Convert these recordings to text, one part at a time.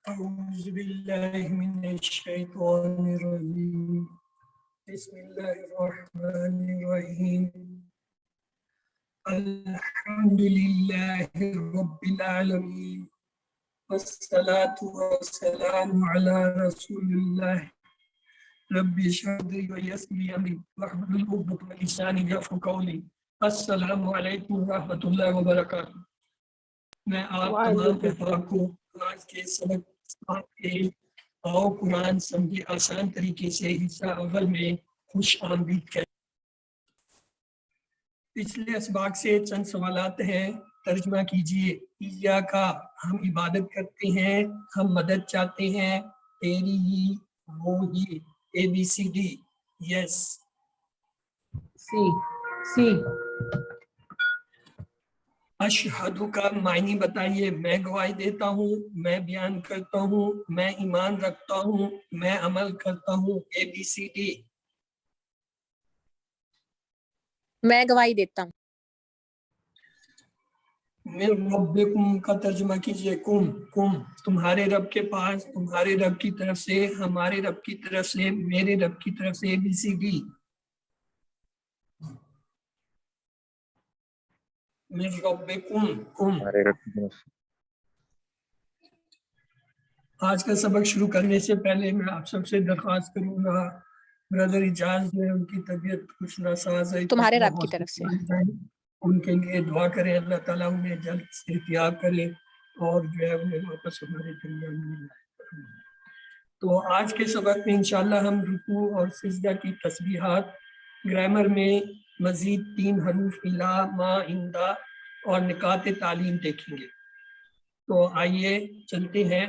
أعوذ بالله من الشيطان الرجيم بسم الله الرحمن الرحيم الحمد لله رب العالمين والصلاة والسلام على رسول الله رب اشرح لي ويسر لي أمري واحلل عقدة من لساني يفقهوا قولي السلام علیکم ورحمۃ اللہ وبرکاتہ۔ میں آپ تمام احباب کو آج کے سبق کے آؤ قرآن سمجھے آسان طریقے سے حصہ اول میں خوش آمدید کہتے ہیں۔ پچھلے اسباق سے چند سوالات ہیں، ترجمہ کیجئے۔ ایاکا ہم عبادت کرتے ہیں، ہم مدد چاہتے ہیں، تیری ہی، وہ ہی، ABCD۔ یس سی اشہدو کا معنی بتائیے۔ میں گواہی دیتا ہوں، میں بیان کرتا ہوں، میں ایمان رکھتا ہوں، میں عمل کرتا ہوں، ABCD۔ میں گواہی دیتا ہوں۔ من ربکم کا ترجمہ کیجئے۔ کم تمہارے رب کے پاس، تمہارے رب کی طرف سے، ہمارے رب کی طرف سے، میرے رب کی طرف سے، ABCD۔ من ربکم ہمارے رب کی طرف سے۔ آج کا سبق شروع کرنے سے پہلے میں آپ سب سے درخواست کروں گا، برادر اجاز میں ان کی طبیعت کچھ ناساز ہے، تمہارے رب کی طرف سے ان کے لیے دعا کریں، اللہ تعالیٰ انہیں جلد صحتیاب کرے اور جو ہے انہیں واپس ہماری دنیا میں لائے۔ تو آج کے سبق میں انشاءاللہ ہم رکوع اور سجدہ کی تسبیحات، گرامر میں مزید 3 حروف الا، ما، اندا اور نکات تعلیم دیکھیں گے۔ تو آئیے چلتے ہیں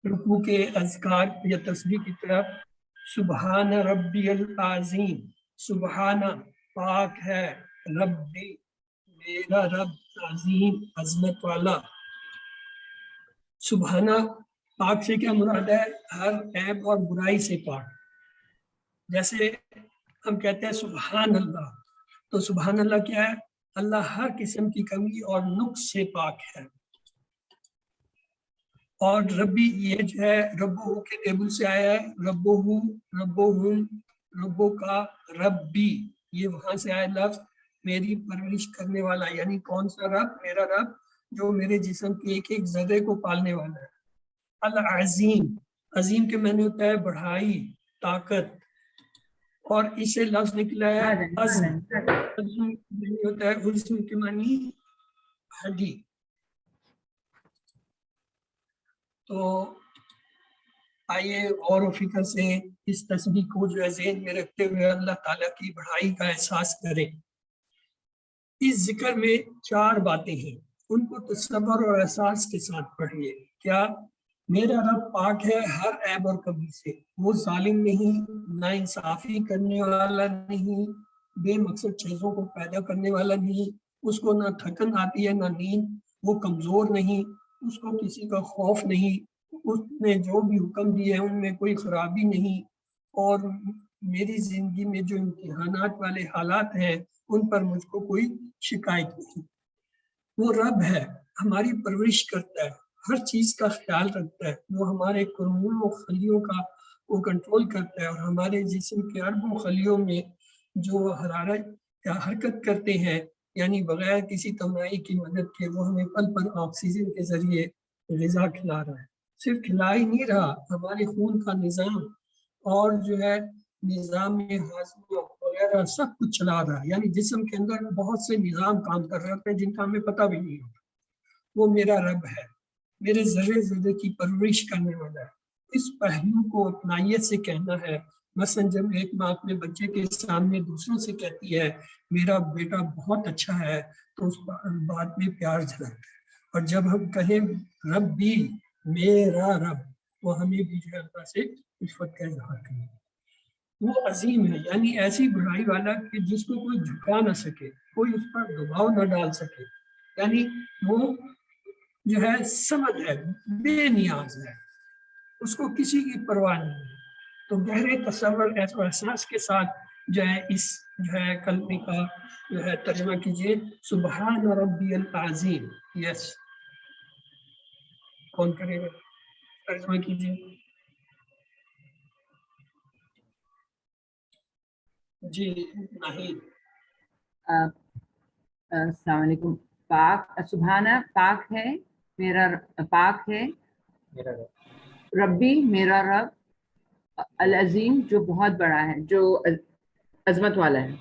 رکوع کے اذکار یا تسبیح کی طرف۔ سبحان ربی العظیم، سبحان پاک ہے، ربی میرا رب، عظیم عظمت والا۔ سبحانہ پاک سے کیا مراد ہے؟ ہر عیب اور برائی سے پاک۔ جیسے ہم کہتے ہیں سبحان اللہ، تو سبحان اللہ کیا ہے؟ اللہ ہر قسم کی کمی اور نقص سے پاک ہے۔ اور ربی یہ جو ہے ربو کے ٹیبل سے آیا ہے، ربو ربو کا ربی، یہ وہاں سے آیا لفظ میری پرورش کرنے والا، یعنی کون سا رب؟ میرا رب جو میرے جسم کے ایک ایک ذرے کو پالنے والا ہے۔ العظیم، عظیم کے معنی ہوتا ہے بڑھائی، طاقت، اور اسے لفظ نکلا ہے عظم۔ عظم ہوتا ہے حسن کے معنی ہڈی۔ تو آئیے غور و فکر سے اس تسبیح کو جو ہے ذہن میں رکھتے ہوئے اللہ تعالیٰ کی بڑائی کا احساس کریں۔ اس ذکر میں 4 باتیں ہیں، ان کو تصور اور احساس کے ساتھ پڑھیے۔ کیا؟ میرا رب پاک ہے ہر عیب اور کمی سے، وہ ظالم نہیں، نا انصافی کرنے والا نہیں، بے مقصد چیزوں کو پیدا کرنے والا نہیں، اس کو نہ تھکن آتی ہے نہ نیند، وہ کمزور نہیں، اس کو کسی کا خوف نہیں، اس نے جو بھی حکم دیے ہیں ان میں کوئی خرابی نہیں، اور میری زندگی میں جو امتحانات والے حالات ہیں ان پر مجھ کو کوئی شکایت نہیں۔ وہ رب ہے، ہماری پرورش کرتا ہے، ہر چیز کا خیال رکھتا ہے، وہ ہمارے قرون و خلیوں کا وہ کنٹرول کرتا ہے، اور ہمارے جسم کے اربوں خلیوں میں جو حرارت یا حرکت کرتے ہیں، یعنی بغیر کسی توانائی کی مدد کے وہ ہمیں پل پل آکسیجن کے ذریعے غذا کھلا رہا ہے۔ صرف کھلا ہی نہیں رہا، ہمارے خون کا نظام اور جو ہے نظام ہاضمہ وغیرہ سب کچھ چلا رہا ہے، یعنی جسم کے اندر بہت سے نظام کام کر رہے ہوتے ہیں جن کا ہمیں پتہ بھی نہیں ہوتا۔ وہ میرا رب ہے، میرے ذرے ذرے کی پرورش کرنے والا ہے۔ اس پہلو کو اپنائیت سے کہنا ہے۔ مثلا جب ایک ماں اپنے بچے کے سامنے دوسروں سے کہتی ہے میرا بیٹا بہت اچھا ہے تو اس بات میں پیار جھلکتا ہے، اور جب ہم کہیں رب بھی میرا رب، وہ ہمیں بھی جو اللہ سے الفت کا اظہار کریں۔ وہ عظیم ہے، یعنی ایسی بڑائی والا کہ جس کو کوئی جھکا نہ سکے، کوئی اس پر دباؤ نہ ڈال سکے، یعنی وہ جو ہے سمد ہے، بے نیاز ہے، اس کو کسی کی پرواہ نہیں ہے۔ تو گہرے تصور اور احساس کے ساتھ جو ہے اس جو ہے کلمے کا جو ہے ترجمہ کیجیے۔ سبحان ربی العظیم۔ یس کون کرے گا؟ ترجمہ کیجیے. جی نہیں. السلام علیکم. پاک سبحانہ پاک ہے میرا، پاک ہے ربی میرا رب، العظیم جو بہت بڑا ہے، جو عظمت والا ہے.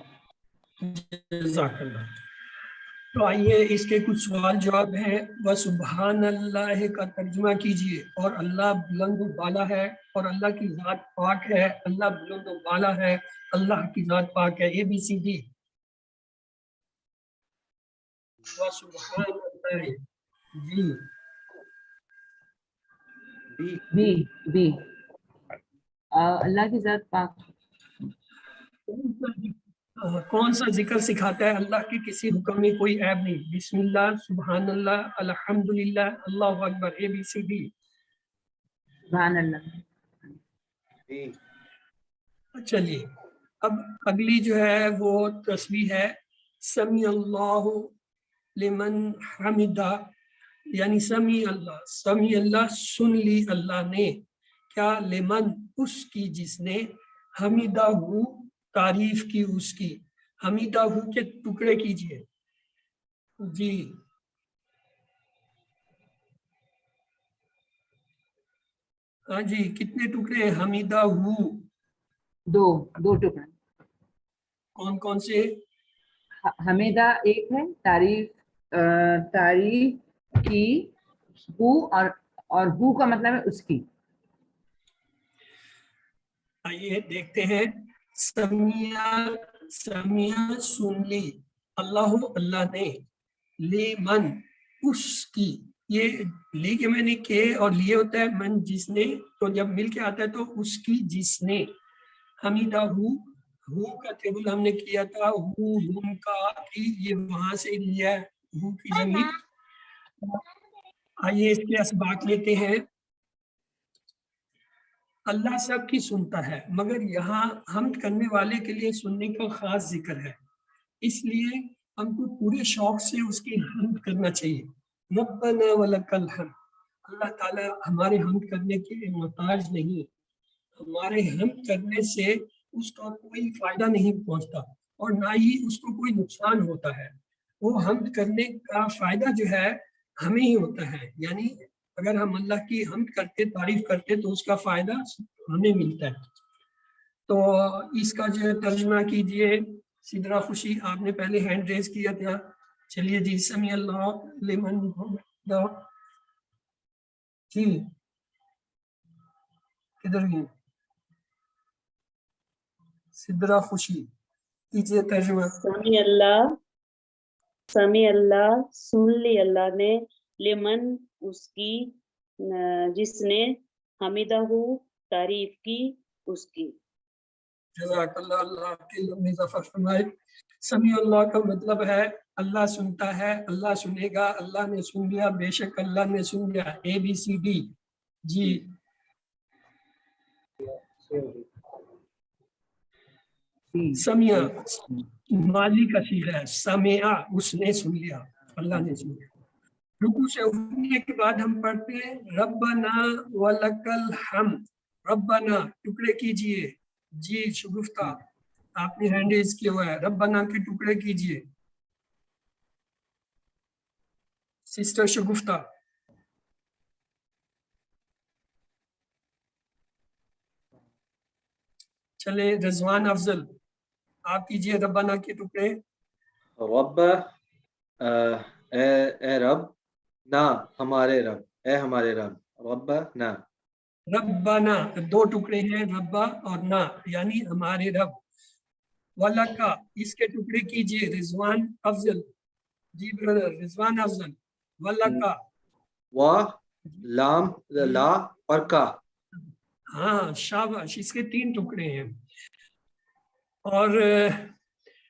جزاک اللہ. تو آئیے اس کے کچھ سوال جواب ہیں. وسبحان اللہ کا ترجمہ کیجیے. اور اللہ بلند و بالا ہے، اور اللہ کی ذات پاک ہے. اللہ بلند و بالا ہے، اللہ کی ذات پاک ہے. ABCD. وسبحان اللہ. جی بھی اللہ کی ذات پاک. کون سا ذکر سکھاتا ہے اللہ کے کسی حکم میں کوئی عیب نہیں؟ بسم اللہ، سبحان اللہ، الحمدللہ، اللہ اکبر. ABCD. سبحان اللہ. چلیے اب اگلی جو ہے وہ تسبیح ہے. سمی اللہ لمن حمدہ، یعنی سمی اللہ سن لی اللہ نے. کیا؟ لمن اس کی جس نے، حمیدہ ہو تعریف کی اس کی. حمیدہ ہو کے ٹکڑے کیجئے. جی ہاں جی، کتنے ٹکڑے ہیں حمیدہ ہو؟ دو ٹکڑے. کون کون سے؟ حمیدہ ایک ہے، تعریف کی، ہو اور ہو کا مطلب ہے اس کی. آئیے دیکھتے ہیں. سمیع سن لی، اللہ نے، لیمن اس کی. یہ لی کے میں نے کہ اور لیے ہوتا ہے من جس نے، تو جب مل کے آتا ہے تو اس کی جس نے. حمیدہ ہو کا ٹیبل ہم نے کیا تھا، ہم کا کی، یہ وہاں سے لیا ہے ہو کی زمین. آئیے اس کے اسباق لیتے ہیں. اللہ سب کی سنتا ہے، مگر یہاں حمد کرنے والے کے لیے سننے کا خاص ذکر ہے، اس لیے ہم کو پورے شوق سے اس کی حمد کرنا چاہیے. ربنا ولک الحمد. اللہ تعالیٰ ہمارے حمد کرنے کے محتاج نہیں. ہمارے حمد کرنے سے اس کا کوئی فائدہ نہیں پہنچتا اور نہ ہی اس کو کوئی نقصان ہوتا ہے. وہ حمد کرنے کا فائدہ جو ہے ہمیں ہی ہوتا ہے، یعنی اگر ہم اللہ کی حمد کرتے، تعریف کرتے، تو اس کا فائدہ ہمیں ملتا ہے. تو اس کا جو ترجمہ کیجئے. سدرا خوشی آپ نے پہلے ہینڈ ریز کیا تھا. چلیے جی. سمی اللہ لمن حمدہ. جی کدھر گئی سدرا خوشی؟ کیجئے ترجمہ. سمی اللہ سن لی اللہ نے، لمن اس کی، جس نے، حمیدہ ہو تعریف کی اس کی. جزاک اللہ. اللہ آپ کے علم میں اضافہ فرمائے. سمیع اللہ کا مطلب ہے اللہ سنتا ہے، اللہ سنے گا، اللہ نے سن لیا، بے شک اللہ نے سن لیا. ABCD. جی سمیع ماضی کا صیغہ ہے. سمع اس نے سن لیا، اللہ نے سن لیا. رکوع سے اٹھنے کے بعد ہم پڑھتے ہیں ربنا ولک الحمد. ربنا ٹکڑے کیجئے. جی شگفتہ آپ نے ہینڈ ریز کیا ہوا ہے. ربنا کے ٹکڑے کیجئے. سسٹر شگفتہ. چلے رضوان افضل آپ کیجئے ربنا کے ٹکڑے. رب اے رب، نا ہمارے رب، اے ہمارے رب. رب نا. ربنا دو ٹکڑے ہیں، ربا اور نا یعنی ہمارے رب. ولکا اس کے ٹکڑے کیجئے. رضوان افضل. جی برادر رضوان افضل. ولکا و لام لا اور کا. ہاں شاباش. اس کے 3 ٹکڑے ہیں. اور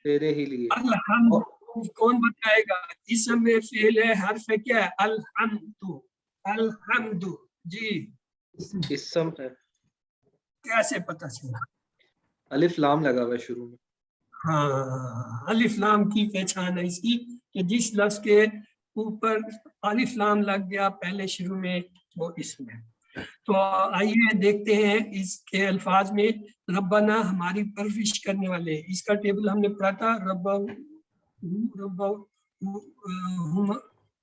تیرے ہی لیے. الحمد کون بتائے گا؟ اسم میں فعل ہے، حرف ہے کیا ہے؟ الحمد. الحمد. جی اسم ہے. کیسے پتہ چلا؟ الف لام لگا ہوا ہے شروع میں. ہاں الف لام کی پہچان ہے اس کی کہ جس لفظ کے اوپر الف لام لگ گیا پہلے شروع میں वो इसमें। तो आइए देखते हैं इसके अल्फाज में। रब्बना हमारी परवरिश करने वाले, इसका टेबल हमने पढ़ा था। रब्बहुम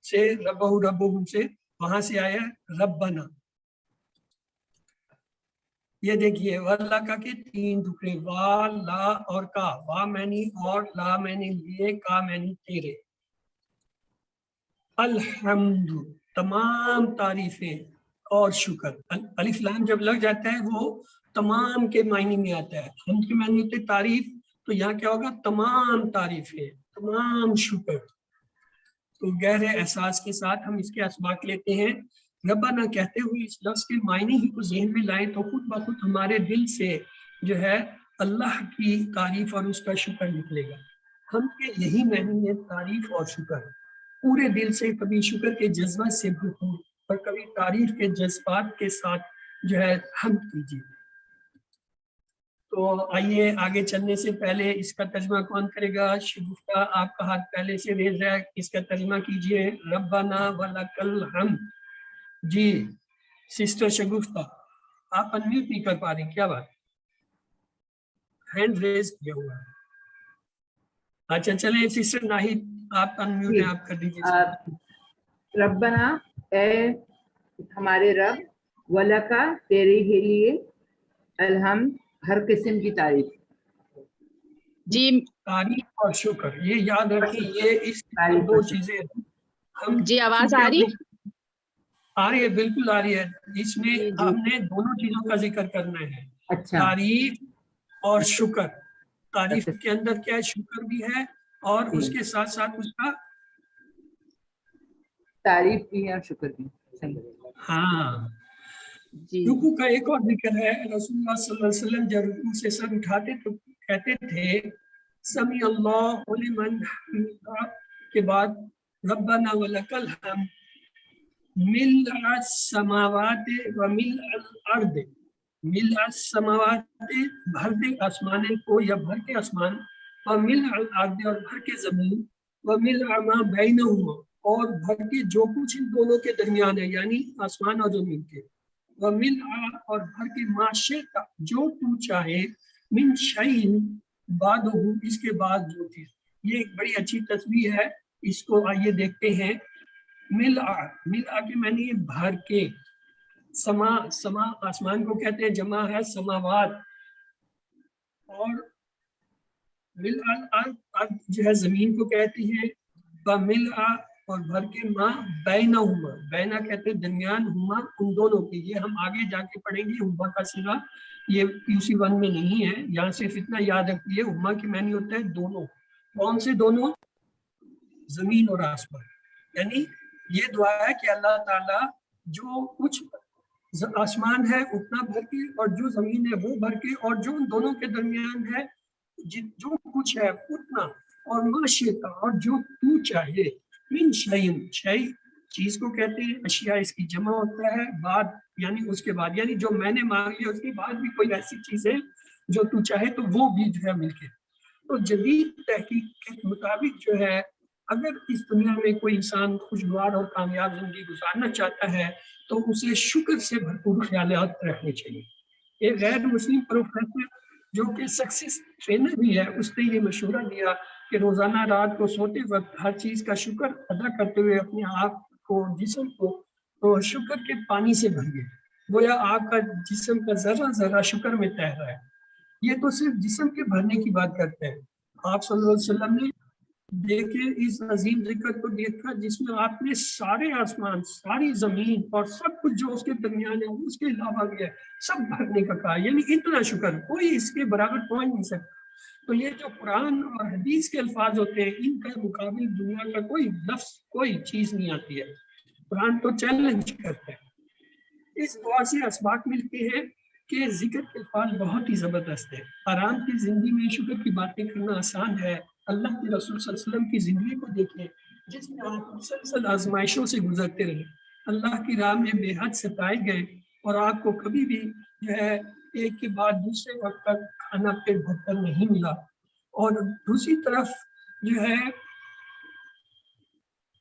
से रब्बहुम से, वहां से आया रब्बना। ये देखिए वल्ला का के 3 टुकड़े, वा ला और का। वा मैनी और, ला मैनी लिए, का मैनी तेरे। अल्हम्दु तमाम तारीफें और शुक्र। अलिफ लाम जब लग जाता है वो तमाम के मायने में आता है। हम के मायने होते तारीफ, तो यहाँ क्या होगा, तमाम तारीफें, तमाम शुक्र। तो गहरे एहसास के साथ हम इसके असबाक लेते हैं। रब्बाना कहते हुए इस लफ्ज के मायने ही को जहन में लाएं तो खुद ब खुद हमारे दिल से जो है अल्लाह की तारीफ और उसका शुक्र निकलेगा। हम के यही मायने है तारीफ और शुक्र। पूरे दिल से, कभी शुक्र के जज्बा से भरपूर और कभी तारीफ के जज्बात के साथ जो है हम कीजिए। तो आइए आगे चलने से पहले इसका तर्जुमा कौन करेगा? शगुफ्ता आपका हाथ पहले से रेज है, इसका तर्जुमा कीजिए। रब्बाना वलकल हम्द। जी सिस्टर शगुफ्ता, आप अनम्यूट नहीं कर पा रही, क्या बात? हैंड रेज किया हुआ है। अच्छा चले सिस्टर नाहिद, आप अनम्यूट है, आप कर दीजिए। रब्बना, ए हमारे रब, वलका तेरे ही लिए, अलहम्द हर किस्म की तारीफ। जी तारीफ और शुक्र, ये याद रखिए, ये इस दो चीजें हम जी आवाज आ रही? आ रही है, बिल्कुल आ रही है। इसमें जी। हमने दोनों चीजों का जिक्र करना है, अच्छा, तारीफ और शुक्र। तारीफ अच्छा। के अंदर क्या है, शुक्र भी है, और जी। उसके साथ साथ उसका तारीफ भी है और शुक्र भी। सही। हाँ। जी रुकू का एक और जिक्र है। रसूलुल्लाह सल्लल्लाहु अलैहि वसल्लम जब रुकू से सर उठाते तो कहते थे समी अल्लाहु लिमन हमिदा के बाद रब्बना वलकल हम्द मिल समावाते व मिल अर्द। मिल समावाते भर दे आसमान को या भर के आसमान, व मिल अर्द और भर के जमीन, व मिल मा बैनहुमा और भर के जो कुछ इन दोनों के दरमियान है, यानी आसमान और जमीन के। व मिल और भर के माशे का जो तू चाहे, मिन शैइन बाद इसके बाद जो चीज। ये एक बड़ी अच्छी तस्वीर है, इसको आइए देखते हैं। मिल के मैंने ये भर के। समा आसमान को कहते हैं, जमा है समावात। और मिल अर्द जो है जमीन को कहती है। मिल और भर के माँ बैना हुमा, बैना कहते हैं दरमियान, हुमा उन दोनों की। ये हम आगे जाके पढ़ेंगे। हुमा का सिगा ये PUC 1 में नहीं है, यहाँ सिर्फ इतना याद रखिए हुमा की मैंने होता है दोनों। कौन से दोनों? जमीन और आसमान। यानी ये दुआ है कि अल्लाह ताला जो कुछ आसमान है उतना भर के, और जो जमीन है वो भर के, और जो उन दोनों के दरमियान है जो कुछ है उतना, और माशे का और जो तू चाहे। मिन शैइन, शै चीज को कहते हैं, अशिया इसकी जमा होता है, बाद यानी उसके बाद, यानी जो मैंने मांग लिया उसके बाद भी कोई ऐसी चीज है जो तू चाहे तो वो भी जो है मिलके। तो जदीद तहकीक के मुताबिक जो है, अगर इस दुनिया में कोई इंसान खुशगवार और कामयाब जिंदगी गुजारना चाहता है तो उसे शुक्र से भरपूर ख्यालात रखने चाहिए। एक गैर मुस्लिम प्रोफेसर जो कि सक्सेस ट्रेनर भी है, उसने ये मशवरा दिया कि रोजाना रात को सोते वक्त हर चीज का शुक्र अदा करते हुए अपने आप को, जिस्म को तो शुक्र के पानी से भरिए। गोया आपका जिस्म का जर्रा जर्रा शुक्र में तैर रहा है। ये तो सिर्फ जिस्म के भरने की बात करते हैं। आप सल्लल्लाहु अलैहि वसल्लम ने देखे इस अजीम जिक्र को देखा जिसमें आपने सारे आसमान, सारी जमीन और सब कुछ जो उसके दरमियान है उसके अलावा भी है, सब भरने का कहा। यानी इतना शुक्र कोई इसके बराबर पहुंच नहीं सकता। तो ये जो कुरान और हदीस के अल्फाज होते हैं, इनका मुकाबले दुनिया का कोई लफ्ज, कोई चीज नहीं आती है। कुरान तो चैलेंज करता है। इस दुआ से असबाक मिलते हैं कि जिक्र के अल्फाज बहुत ही जबरदस्त है। आराम की जिंदगी में शुक्र की बातें करना आसान है। अल्लाह के रसूल सल्लल्लाहु अलैहि वसल्लम की जिंदगी को देखें जिसमें आप मुसलसल आजमाइशों से गुजरते रहे, अल्लाह की राह में बेहद सताए गए, और आपको कभी भी जो है एक के बाद दूसरे वक्त तक खाना पेट भरकर नहीं मिला। और दूसरी तरफ जो है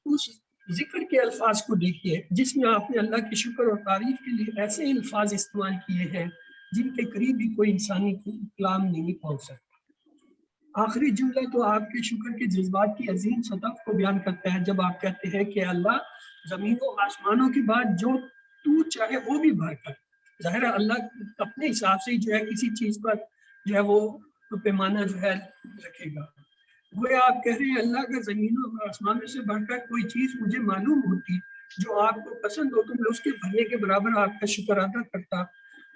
उस ذکر کے الفاظ کو دیکھیے جس میں آپ نے اللہ کے شکر اور تعریف کے لیے ایسے الفاظ استعمال کیے ہیں جن کے قریب بھی کوئی انسانی کلام نہیں پہنچ سکتا۔ آخری جملہ تو آپ کے شکر کے جذبات کی عظیم سطح کو بیان کرتا ہے جب آپ کہتے ہیں کہ اللہ زمین و آسمانوں کی بات جو تو چاہے وہ بھی بھر کر۔ ظاہر ہے اللہ اپنے حساب سے جو ہے کسی چیز پر جو ہے وہ پیمانہ جو ہے رکھے گا۔ وہ آپ کہہ رہے ہیں اللہ اگر زمینوں اور آسمانوں سے بڑھ کر کوئی چیز مجھے معلوم ہوتی جو آپ کو پسند ہو تو میں اس کے بھرنے کے برابر آپ کا شکر ادا کرتا،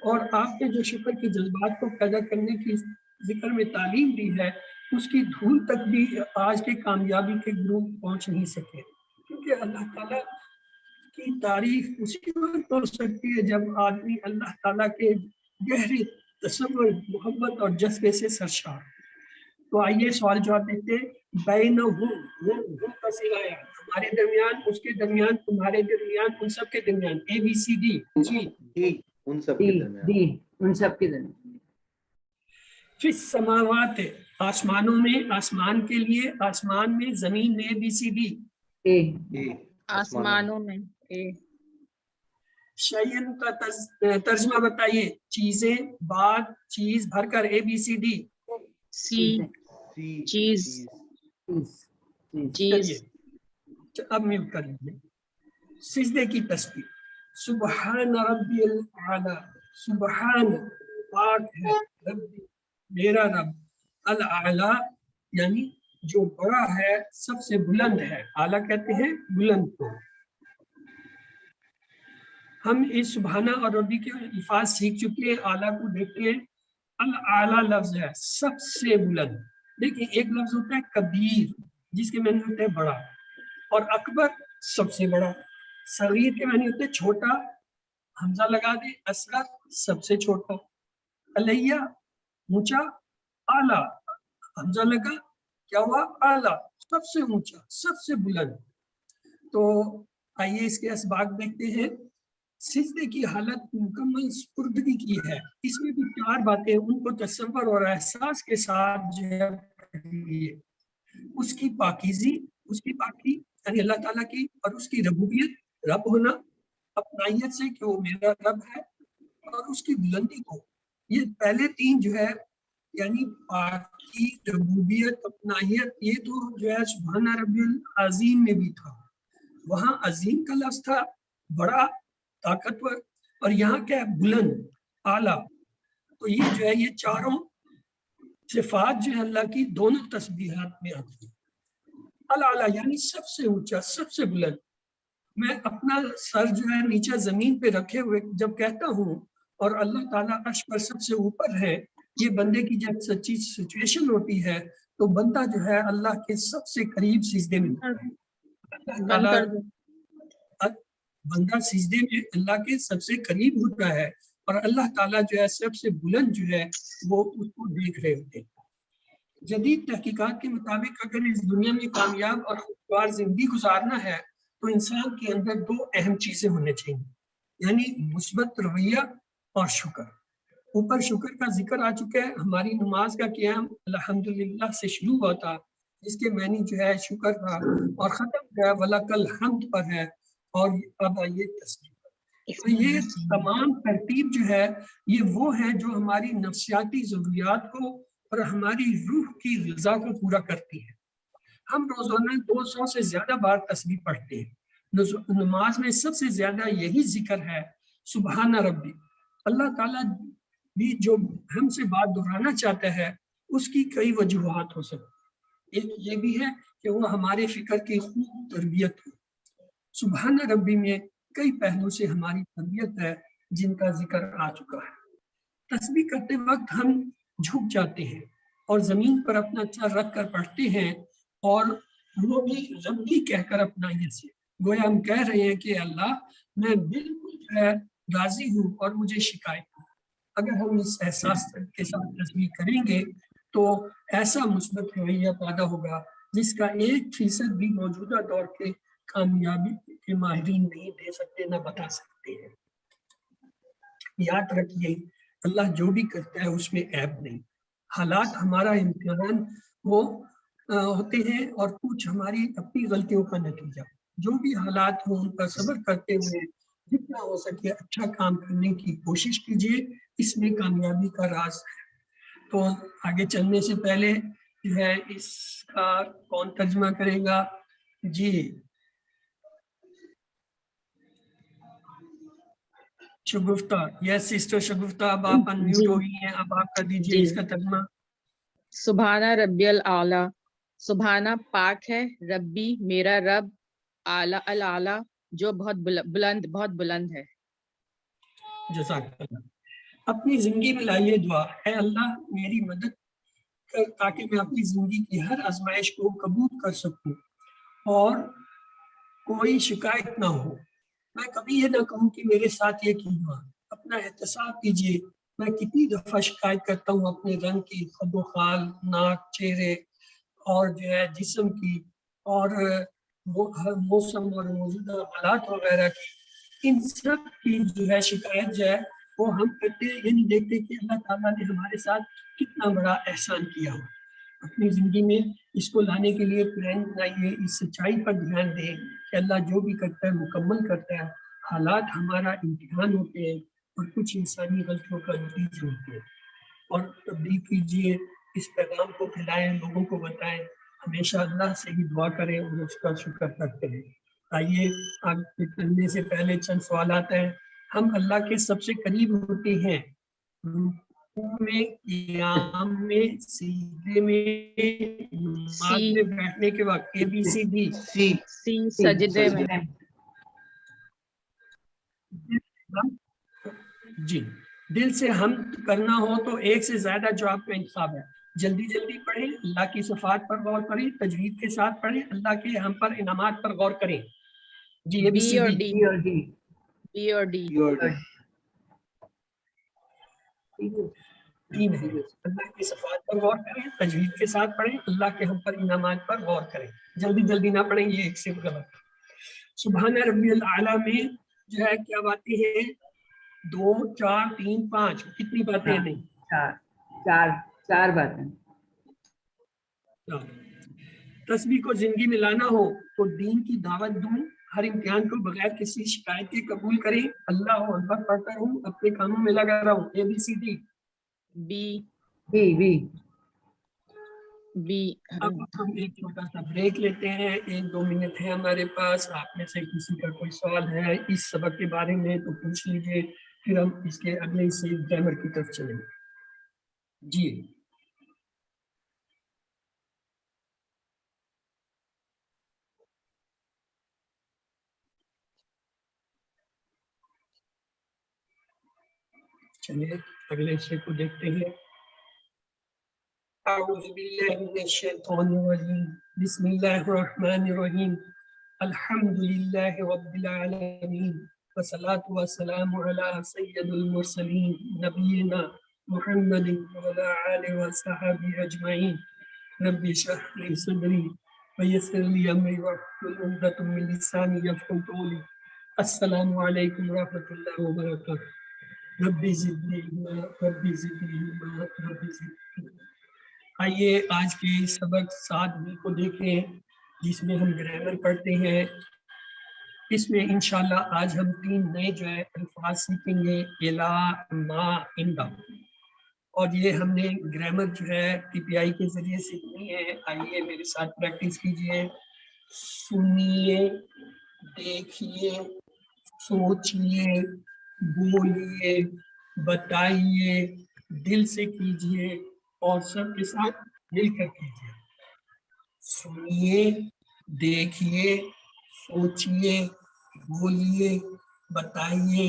اور آپ نے جو شکر کے جذبات کو پیدا کرنے کی ذکر میں تعلیم دی ہے اس کی دھول تک بھی آج کے کامیابی کے گروپ پہنچ نہیں سکے، کیونکہ اللہ تعالیٰ کی تعریف اسی وقت ہو سکتی ہے جب آدمی اللہ تعالیٰ کے گہرے تصور، محبت اور جذبے سے سرشار۔ تو آئیے سوال جواب دیتے ہیں۔ بینہم کا صیغہ ہے ہمارے درمیان، اس کے درمیان، تمہارے درمیان، ان سب کے درمیان، A B C D, G D ان سب کے درمیان، دی ان سب کے درمیان۔ فی السماوات آسمانوں میں، آسمان کے لیے، آسمان میں، زمین میں، اے بی سی ڈی، اے اے آسمانوں میں اے، شیئن کا ترجمہ بتائیے، چیزیں، بات، چیز بھر کر اے بی سی ڈی، سی سی چیز، چلیے چیز، اب میوٹ کر لیجیے۔ سجدے کی تسبیح، سبحان ربی الاعلی، سبحان پاک ہے ربی میرا رب، الاعلی یعنی جو بڑا ہے، سب سے بلند ہے، اعلیٰ کہتے ہیں بلند کو۔ ہم اس سبحانہ اور ربی کے الفاظ سیکھ چکے ہیں، اعلیٰ کو دیکھتے ہیں، الاعلی لفظ ہے سب سے بلند۔ دیکھیں ایک لفظ ہوتا ہے کبیر جس کے معنی ہوتے ہیں بڑا، اور اکبر سب سے بڑا، صغیر کے معنی ہوتے ہیں چھوٹا، حمزہ لگا دیں، اصغر سب سے چھوٹا، علیہ اونچا، اعلیٰ حمزہ لگا کیا ہوا اعلیٰ سب سے اونچا، سب سے بلند۔ تو آئیے اس کے اسباق دیکھتے ہیں۔ سجدے کی حالت مکمل سپردگی کی ہے، اس میں بھی 4 باتیں ان کو تصور اور احساس کے ساتھ جو ہے اس کی پاکیزی، اس کی پاکی یعنی اللہ تعالیٰ کی، اور اس کی ربوبیت، رب ہونا، اپنائیت سے کہ وہ میرا رب ہے، اور اس کی بلندی کو، یہ پہلے 3 جو ہے یعنی پاکی، ربوبیت، اپنائیت، یہ تو جو ہے سبحان ربی العظیم میں بھی تھا، وہاں عظیم کا لفظ تھا، بڑا، طاقتور، اور یہاں کیا ہے بلند، اعلیٰ۔ تو یہ جو ہے یہ چاروں صفات جو ہے اللہ کی دونوں تسبیحات میں آتی ہیں۔ الاعلیٰ یعنی سب سے اونچا، سب سے بلند۔ میں اپنا سر جو ہے نیچے زمین پہ رکھے ہوئے جب کہتا ہوں اور اللہ تعالیٰ عرش پر سب سے اوپر ہے، یہ بندے کی جب سچی سچویشن ہوتی ہے تو بندہ جو ہے اللہ کے سب سے قریب سجدے میں اللہ تعالیٰ، بندہ سجدے میں اللہ کے سب سے قریب ہوتا ہے، اور اللہ تعالیٰ جو ہے سب سے بلند جو ہے وہ اس کو دیکھ رہے ہوتے ہیں۔ جدید تحقیقات کے مطابق اگر اس دنیا میں کامیاب اور خوشگوار زندگی گزارنا ہے تو انسان کے اندر 2 اہم چیزیں ہونے چاہیے، یعنی مثبت رویہ اور شکر۔ اوپر شکر کا ذکر آ چکا ہے، ہماری نماز کا قیام الحمدللہ سے شروع ہوا تھا، جس کے معنی جو ہے شکر تھا، اور ختم جو ہے وَلَكَ الْحَمْدُ پر ہے، اور اب آئیے تسبیح۔ تو یہ تمام ترتیب جو ہے یہ وہ ہے جو ہماری نفسیاتی ضروریات کو اور ہماری روح کی غذا کو پورا کرتی ہے۔ ہم روزانہ 200 سے زیادہ بار تسبیح پڑھتے ہیں، نماز میں سب سے زیادہ یہی ذکر ہے سبحان ربی۔ اللہ تعالیٰ بھی جو ہم سے بات دہرانا چاہتا ہے اس کی کئی وجوہات ہو سکتی، ایک یہ بھی ہے کہ وہ ہمارے فکر کی خوب تربیت ہو۔ سبحان ربی میں کئی پہلو سے ہماری تربیت ہے جن کا ذکر آ چکا ہے۔ تسبیح کرتے وقت ہم جھک جاتے ہیں اور زمین پر اپنا سر رکھ کر پڑھتے ہیں، اور وہ بھی ربی کہہ کر اپنا یہ سے گویا ہم کہہ رہے ہیں کہ اللہ میں بالکل جو ہے راضی ہوں اور مجھے شکایت ہو۔ اگر ہم اس احساس کے ساتھ تسبیح کریں گے تو ایسا مثبت رویہ پیدا ہوگا جس کا 1% بھی موجودہ دور کے کامیابی کے ماہرین نہیں دے سکتے، نہ بتا سکتے ہیں۔ یاد رکھیے اللہ جو بھی کرتا ہے اس میں عیب نہیں، حالات ہمارا امتحان وہ ہوتے ہیں اور کچھ ہماری اپنی غلطیوں کا نتیجہ۔ जो भी हालात हो उन पर सब्र करते हुए जितना हो सके अच्छा काम करने की कोशिश कीजिए, इसमें कामयाबी का राज है। तो आगे चलने से पहले जो है इसका कौन तर्जमा करेगा? जी शगुफ्ता, यस सिस्टर शगुफ्ता, अब आप अनम्यूट जी। हो गई हैं, अब आप कर दीजिए जी। इसका तर्जमा। सुभाना रब्बियल आला, सुभाना पाक है, रब्बी मेरा रब, आला अल आला जो बहुत बुलंद है। जज़ाकल्लाह। अपनी जिंदगी में लाइए दुआ, है अल्लाह मेरी मदद कर ताकि मैं अपनी जिंदगी की हर आजमाइश को कबूल कर सकूं और कोई शिकायत ना हो। मैं कभी ये ना कहूँ कि मेरे साथ ये क्यों हुआ। अपना एहतसाब कीजिए, मैं कितनी दफा शिकायत करता हूँ अपने रंग की, खदोखाल, नाक, चेहरे और जो है जिस्म की और वो हर मौसम और मौजूदा हालात वगैरह की। इन सब की जो है शिकायत जो है वो हम करते ये नहीं देखते कि अल्लाह ताला ने हमारे साथ कितना बड़ा एहसान किया हो। अपनी ज़िंदगी में इसको लाने के लिए प्लान बनाइए, इस सच्चाई पर ध्यान दें कि अल्लाह जो भी करता है मुकम्मल करता है। हालात हमारा इम्तिहान होते हैं और कुछ इंसानी गलतियों का नतीजा होते हैं। और तब्दील कीजिए, इस पैगाम को फैलाएं, लोगों को बताएं, हमेशा अल्लाह से ही दुआ करें और उसका शुक्र करते रहें। आइए आगे करने से पहले चंद सवाल आते हैं। हम अल्लाह के सबसे करीब होते हैं रुकू में, क़ियाम में, सीधे में, नमाज में बैठने के वक्त, ABCD। सी सजदे में। जी, दिल से हम करना हो तो एक से ज्यादा जवाब का इंतखाब है। जल्दी जल्दी पढ़ें, अल्लाह की सिफात पर गौर करें, तजवीद के साथ पढ़ें, अल्लाह के हम पर इनामात पर गौर करें। जी बी और ABCD। डी, बी और डी, बी और डी। तीन है, अल्लाह की सिफात पर गौर करें, तजवीद के साथ पढ़ें, अल्लाह के हम पर इनामात पर गौर करें। जल्दी जल्दी ना पढ़ें, ये एक से गलत। सुभान रब्बियल आला में जो है क्या बातें हैं? 2, 4, 3, 5, कितनी बातें हैं? नहीं, चार बातें। तस्बीह को जिंदगी में लाना हो तो दीन की दावत दूं, हर इम्तिहान को बगैर किसी शिकायत के कबूल करें, अल्लाह अकबर पढ़ता रहूं, अपने कामों में लगा रहूं। ABCD। B B B B. अब हम एक छोटा सा ब्रेक लेते हैं, 1-2 मिनट है हमारे पास। आप में से किसी का कोई सवाल है इस सबक के बारे में तो पूछ लीजिए, फिर हम इसके अगले से ग्रामर की तरफ चलेंगे। जी चलिए अगले हिस्से को देखते हैं। बिस्मिल्लाहिर्रहमानिर्रहीम। अल्हम्दुलिल्लाहि रब्बिल आलमीन वस्सलातु वस्सलामु अला सय्यिदिल मुरसलीन नबिय्यिना मुहम्मदिन व अला आलिहि व सहाबिहि अजमईन। रब्बि इश्रह ली सदरी व यस्सिर ली अमरी वहलुल उक़दतम मिन लिसानी यफ़क़हू क़ौली। अस्सलामु अलैकुम व रहमतुल्लाहि व बरकातुहू। रब्बी ज़िदनी इल्मा, रब्बी ज़िदनी इल्मा, रब्बी ज़िदनी इल्मा। आइए आज के सबक 7B को देखें जिसमें हम ग्रामर पढ़ते हैं। इसमें इंशाल्लाह आज हम 3 नए जो है अल्फाज सीखेंगे, इला, मा, इंदा। और ये हमने ग्रामर जो है PPI के जरिए सीखनी है। आइए मेरे साथ प्रैक्टिस कीजिए। सुनिए, देखिए, सोचिए, बोलिए, बताइए, दिल से कीजिए और सबके साथ मिलकर कीजिए। सुनिए, देखिए, सोचिए, बोलिए, बताइए,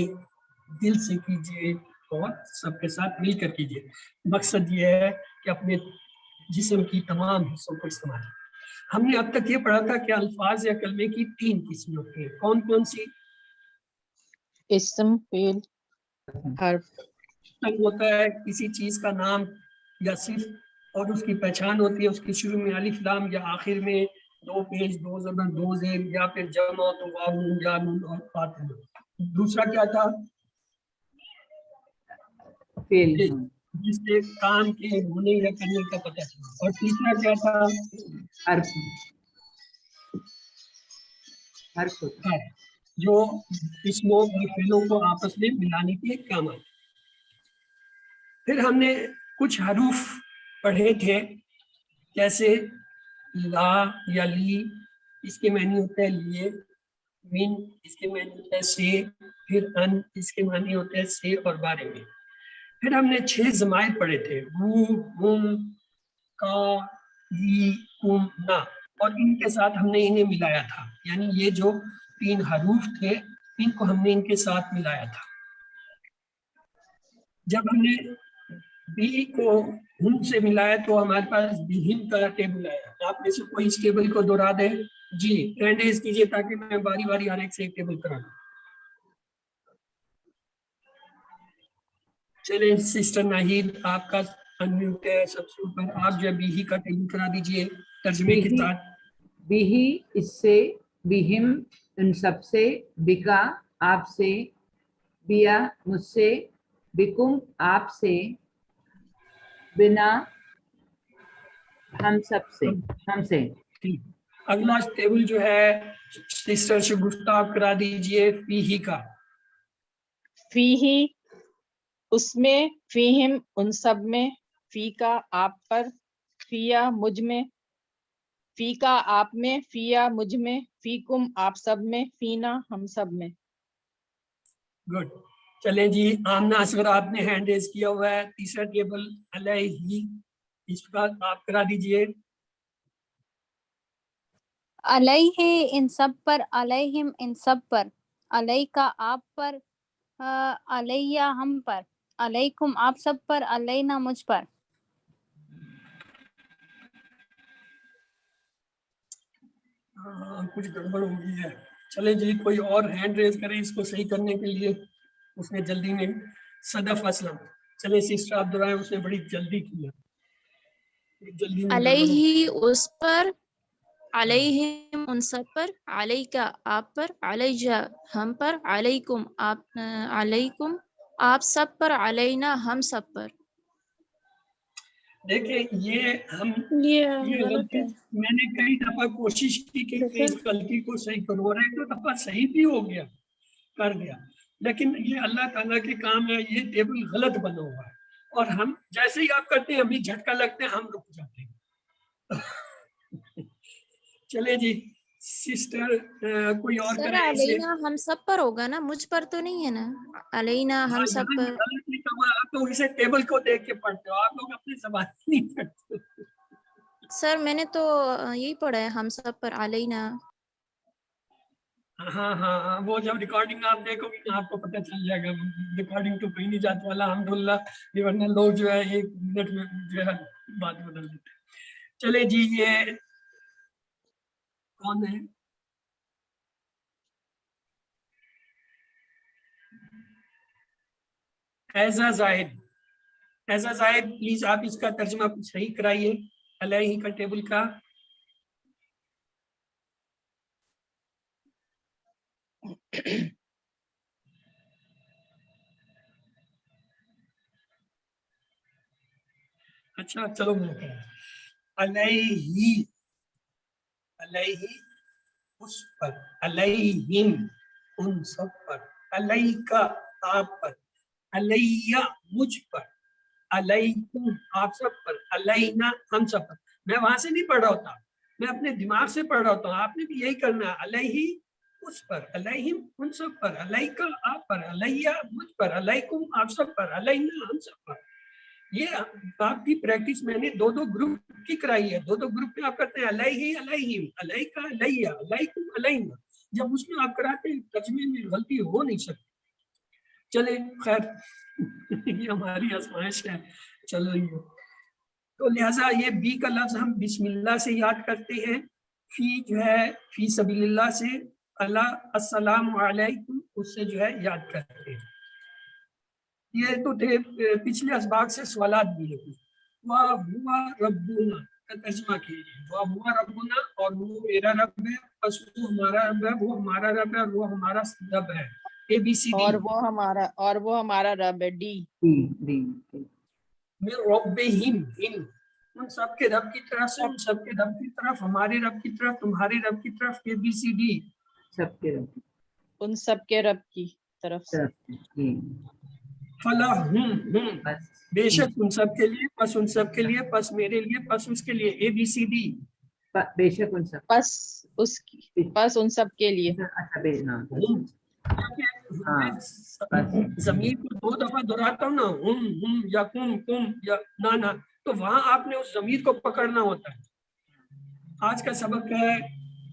दिल से कीजिए और सबके साथ मिलकर कीजिए। मकसद ये है कि अपने जिस्म की तमाम हिस्सों को इस्तेमाल। हमने अब तक ये पढ़ा था कि अल्फाज या कलमे की 3 किस्में होती हैं। कौन कौन सी? इस्म, फेल, हर्फ। तंग होता है किसी चीज का नाम या सिर्फ और उसकी पहचान होती है, उसके शुरू में अलिफ लाम या आखिर में 2 पेश, 2 ज़बर, 2 ज़ेर या फिर जमा तो वाव नून या नून और फातिहा। दूसरा क्या था? फेल, जिससे काम के होने या करने का पता चला। और तीसरा क्या था? हर्फ। हर्ष होता है। है जो इसमों और फेलों को आपस में मिलाने के काम आते। फिर हमने कुछ हरूफ पढ़े थे, जैसे ला या ली, इसके मानी होता है लिए, मिन इसके मानी होता है से, फिर अन इसके मानी होते हैं से और बारे में। फिर हमने 6 ज़माइर पढ़े थे, हु, हुम, का, ही, कुम, ना, और इनके साथ हमने इन्हें मिलाया था, यानी ये जो 3 हरूफ थे इनको हमने इनके साथ मिलाया था। जब हमने बी को हुम से मिलाया तो हमारे पास बिहिम का टेबल आया। आप में से कोई इस टेबल को दोहरा दे जी, हैंड रेज कीजिए ताकि मैं बारी बारी हर एक से एक टेबल करा दूं। चलिए सिस्टर नाहिद, आपका अनम्यूट है सबसे ऊपर, आप जो बिही का टेबल करा दीजिए तर्जमे के साथ। बिही इससे, बिहिम उन सबसे, बिका आपसे, बिया मुझसे, बिकुम आपसे, बिना हम सबसे, हमसे। अगला टेबल जो है सिस्टर शगुफ्ता आप करा दीजिए फीही का। फीही उसमें, फीहिम उन सब में, फीका आप पर, फिया मुझ में, फीका आप में, फिया मुझ में, फीकुम आप सब में, फीना हम सब में। गुड। चलें जी, आमना असगर आपने हैंड रेज किया हुआ है, तीसरा टेबल अलैहि, इसका आप करा दीजिए। अलैहि इन सब पर, अलैहिम इन सब पर, अलैका आप पर, अलैया हम पर, अलैकुम आप सब पर, अलैना मुझ पर। कुछ गड़बड़ हो गई है। चले जी, कोई और हैंड रेज करे इसको सही करने के लिए, उसने जल्दी में। सदफ असलम, चले सिस्टर आप दोहराएं, उसने बड़ी जल्दी किया, जल्दी में गड़बड़ हो गई। अलैहि उस पर, अलैहिम उन सब पर, अलैका आप पर, अलैजा हम पर, अलैकुम आप सब पर, अलैना हम सब पर। देखिए ये गलती मैंने कई दफा कोशिश की कि इस गलती को सही करो, और एक दो दफा सही भी हो गया, कर दिया, लेकिन ये अल्लाह ताला के काम है, ये टेबल गलत बना हुआ है, और हम जैसे ही आप करते हैं हमें झटका लगता है, हम रुक जाते हैं। चले जी सिस्टर, कोई और सर करे इसे। अलैना हम सब पर होगा ना, मुझ पर तो नहीं है ना, अलैना हम सब यहाँ पर। गलत लिखा हुआ है, आप लोग इसे टेबल को देख के पढ़ते हो, आप लोग अपनी जबान नहीं पढ़ते। सर मैंने तो यही पढ़ा है, हम सब पर, अलैना। हाँ हाँ हाँ, वो जब रिकॉर्डिंग आप देखोगे ना आपको पता चल जाएगा, रिकॉर्डिंग तो कहीं नहीं जाती वाला, अल्हम्दुलिल्लाह, वरना लोग जो है 1 मिनट में जो है बात बदल देते हैं। चले जी, ये कौन है? ऐजा जाहिद, ऐजा जाहिद प्लीज आप इसका तर्जुमा कुछ सही कराइए अलैहि का टेबल का। अच्छा चलो मैं कह अलैहि, अलैहि उस पर, अलैहिम उन सब पर, अलैका आप पर, अलैया मुझ पर, अलैकुम आप सब पर, अलैना हम सब पर। मैं वहां से नहीं पढ़ रहा होता, मैं अपने दिमाग से पढ़ रहा होता हूँ, आपने भी यही करना है, अलैहि उस पर, अलैहिम उन सब पर, अलैका आप पर, अलैया मुझ पर, अलैकुम आप सब पर, अलैना हम सब पर। ये आपकी प्रैक्टिस मैंने 2-2 ग्रुप की कराई है, 2-2 ग्रुप में आप करते हैं अलैहि अलैहिम, अलैका अलैया, अलैकुम अलैना, जब उसमें आप कराते हैं तर्जुमे में गलती हो नहीं सकती। चले खैर ये हमारी आजमाइश है, चल रही है, तो लिहाजा ये बी का लफ्ज हम बिस्मिल्लाह से याद करते हैं, फी जो है फी सबीलिल्लाह से, अल्लाह अस्सलाम अलैकुम उससे जो है याद करते हैं। ये तो थे पिछले असबाग से सवालात भी है। वाह हुआ रब्बुना का तर्जुमा कीजिए, वाह हुआ रब्बुना, और वो मेरा रब है, बस वो हमारा रब है, वो हमारा रब है, और वो हमारा रब है। ABCD, और वो हमारा रब है, डी। में रब्बिहिम, हिम उन सब के रब की तरफ से, उन सब के रब की तरफ, हमारे रब की तरफ, तुम्हारे रब की तरफ, ABCD। सब के रब उन सब के रब की तरफ से। तरफ से। जी, फला हम बस बेशक उन सब के लिए, बस उन सब के लिए, बस मेरे लिए, बस उसके लिए, ABCD। बेशक उन सब बस उन सब के लिए। अच्छा हाँ मैं जमीर को 2 दफा दोहराता हूँ ना, या कुम या ना, तो वहां आपने उस जमीर को पकड़ना होता है। आज का सबक है,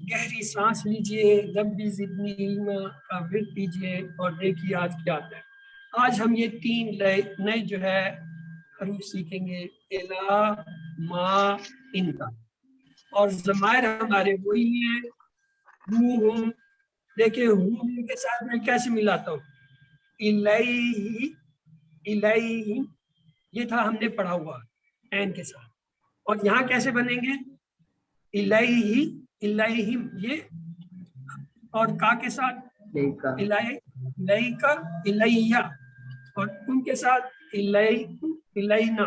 गहरी सांस लीजिए, रब्बी ज़िदनी इल्मा का विर्द कीजिए और देखिए आज क्या आता है। आज हम ये 3 नए जो है हरूफ सीखेंगे, इला, मा, इनका, और ज़मायर हमारे वही है, हम। देखिए हम के साथ मैं कैसे मिलाता हूँ, इलैही, इलैही, ये था हमने पढ़ा हुआ ऐन के साथ, और यहाँ कैसे बनेंगे, इलैही, इलैहिम, ये, और का के साथ इलैका, इलैया, और उनके साथ इलैकुम, इलैना।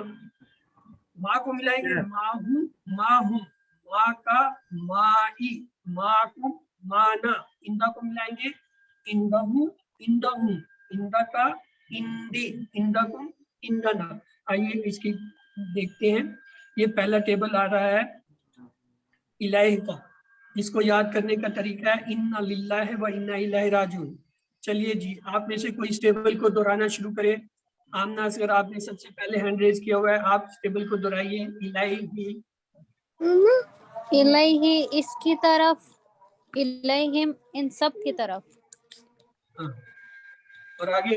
माँ को मिलाएंगे, माहू, माहूम, माँ का माई, माकुम, माना। इंदा को मिलाएंगे, इंदहू, इंदहुम, इंदा का इंदी, इंदकुम, इंदना। आइए इसकी देखते हैं। ये पहला टेबल आ रहा है इलाही का, इसको याद करने का तरीका है इन्ना लिल्लाहि व इन्ना इलैहि राजिऊन। चलिए जी, आप में से कोई इस टेबल को दोहराना शुरू करे। आमना असगर, आपने सबसे पहले हैंड रेज किया हुआ है, आप इस टेबल को दोहराइए। इलैही, इलैही इसकी तरफ, इलैहिम इन सब की तरफ। और आगे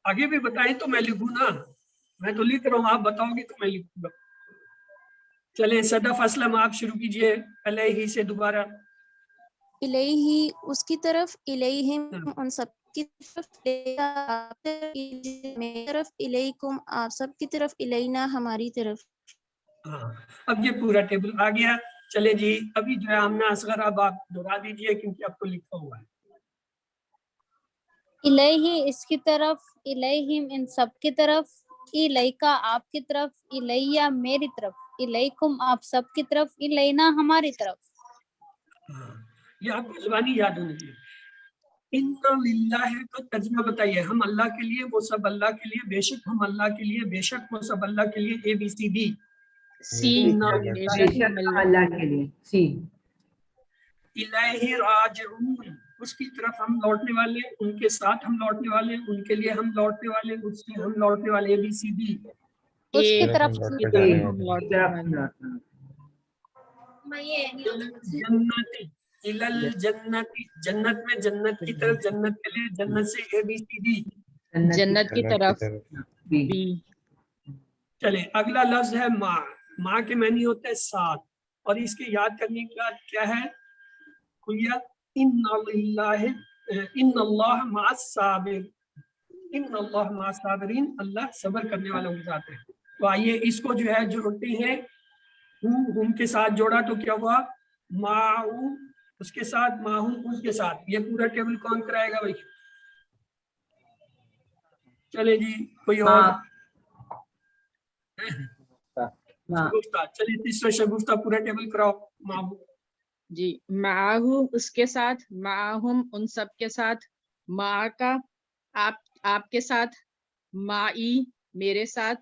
आगे भी बताएं तो मैं लिखूं ना, मैं तो लिख रहा हूँ, आप बताओगे तो मैं लिखूंगा। चले सदफ असलम, आप शुरू कीजिए इलैही से दोबारा। इलैही उसकी तरफ, इलैहिम उन सब की तरफ, मेरी तरफ, इलैकुम आप सब की तरफ, इलैना हमारी तरफ। हाँ, अब ये पूरा टेबल आ गया। चले जी, अभी जो है आमना असगर, अब आप दोहरा दीजिए क्योंकि आपको लिखा हुआ है। इलैही इसकी तरफ, इलैहिम इन सब की तरफ, इलैका आपकी तरफ, इलैया मेरी तरफ, इलैकुम आप सब की तरफ, इलैना हमारी तरफ। हाँ, ये आपको जुबानी याद होनी चाहिए। इन्ना लिल्लाहि का तर्जुमा बताइए। हम अल्लाह के लिए, वो सब अल्लाह के लिए, बेशक हम अल्लाह के लिए, बेशक वो सब अल्लाह के लिए, ABCD। बेशक हम अल्लाह के लिए, सी। इलैहि राजिऊन उसकी तरफ हम लौटने वाले, उनके साथ हम लौटने वाले, उनके लिए हम लौटने वाले, उससे हम लौटने वाले, ABCD। उसकी तरफ जन्नती, इलल जन्नती, जन्नत में, जन्नत की तरफ, जन्नत के लिए, जन्नत से, ABCD। जन्नत की तरफ बी। चले अगला लफ्ज है माँ। माँ के मानी होता है साथ, और इसके याद करने का क्या है, खुलिया इन्नल्लाह मअस साबिर, इन्नल्लाह मअस साबिरीन, अल्लाह सब्र करने वालों के साथ है। तो आइए इसको जो है जोड़ते हैं। हम के साथ जोड़ा तो क्या हुआ, माऊ उसके साथ, माहू उसके साथ। ये पूरा टेबल कौन कराएगा भाई? चले जी, कोई और? शगुफ्ता, चलिए तीसरा शगुफ्ता पूरा टेबल कराओ। माहू जी, माहू उसके साथ, माहुम उन सब के साथ, मा का आपके साथ, माई मेरे साथ,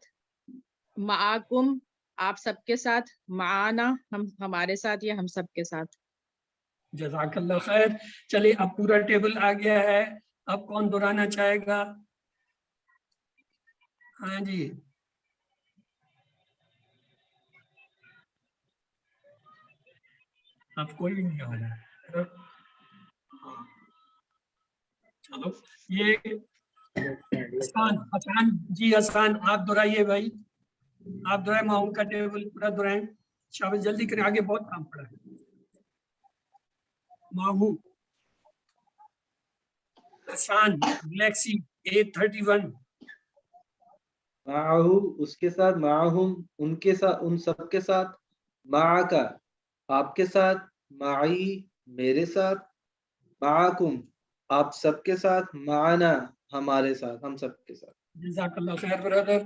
माकुम आप सबके साथ, माना हम हमारे साथ या हम सबके साथ। जज़ाकल्लाह खैर। चलिए अब पूरा टेबल आ गया है, अब कौन दोहराना चाहेगा? हाँ जी, अब कोई भी नहीं आ रहा है। चलो ये आसान जी, आसान आप दोहराइए भाई, आप दोहराए, माहौल का टेबल पूरा दोहराए। शाबाश, जल्दी करें, आगे बहुत काम पड़ा है। माहू आसान, गैलेक्सी A31। माहू उसके साथ, माहुम उनके साथ, उन सबके साथ, माका आपके साथ, माई मेरे साथ, माकुम आप सबके साथ, माना हमारे साथ, हम सबके साथ। जज़ाकल्लाह खैर ब्रदर,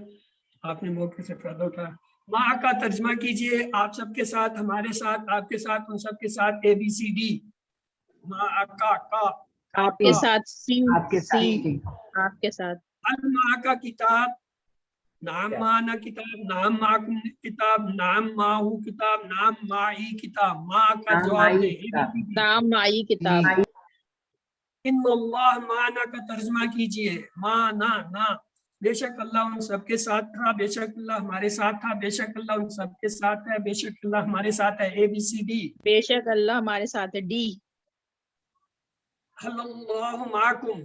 आपने मौके से फायदा उठाया। माँ का तर्जमा कीजिए आप सबके साथ, हमारे साथ, आपके साथ, उन सब के साथ, ABCD। माँ का आपके साथ सीन आपके साथ सीन ठीक। आपके साथ अल माँ का किताब, नाम माना किताब, नाम माकुम किताब, नाम माहू किताब, नाम माई किताब। माँ का नाम जवाब माई दे किताब। ABCD। नाम आई किताब। माई इन्नल्लाह माना का तर्जमा कीजिए, माना ना, बेशक अल्लाह उन सबके साथ था, बेशक अल्लाह हमारे साथ था, बेशक अल्लाह उन सबके साथ है, बेशक अल्लाह हमारे साथ है, ABCD। बेशक अल्लाह हमारे साथ है, D। अल्लाहु माकुम,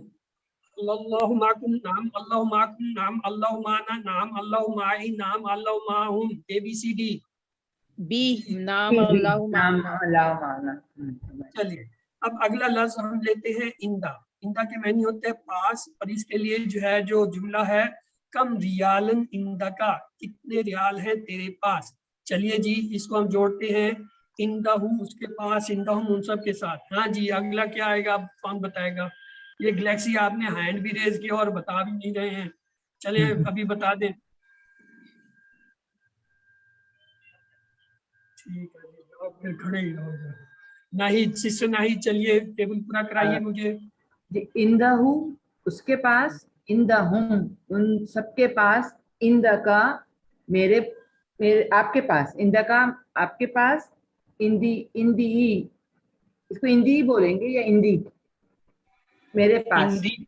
अल्लाहु माकुम, नाम अल्लाहु माकुम, नाम अल्लाहु माना, नाम अल्लाहु माई, नाम अल्लाहु माहुम, ABCD। B जी। नाम अल्लाह नाम माना। अल्लाह माना। चलिए अब अगला लफ्ज हम लेते हैं इंदा। इंदा के मैनी होते हैं पास, और इसके लिए जो है जो जुमला है, कम रियालन इंदा का, कितने रियाल हैं तेरे पास। चलिए जी इसको हम जोड़ते हैं, इंदा हूँ उसके पास, इंदा हूँ उन सब के साथ। हाँ जी अगला क्या आएगा, अब कौन बताएगा। ये गैलेक्सी आपने हैंड भी रेज किया और बता भी नहीं रहे हैं, चलिए अभी बता दें। ठीक है जी, आप फिर खड़े ही रहोगे। नहीं शिष्य नहीं, चलिए टेबल पूरा कराइए मुझे। इंदहू उसके पास, इंदहुम उन सबके पास, इंद का मेरे मेरे आपके पास, इंद का आपके पास, इंदी इंदी इसको इंदी ही बोलेंगे या इंदी, मेरे पास, हिंदी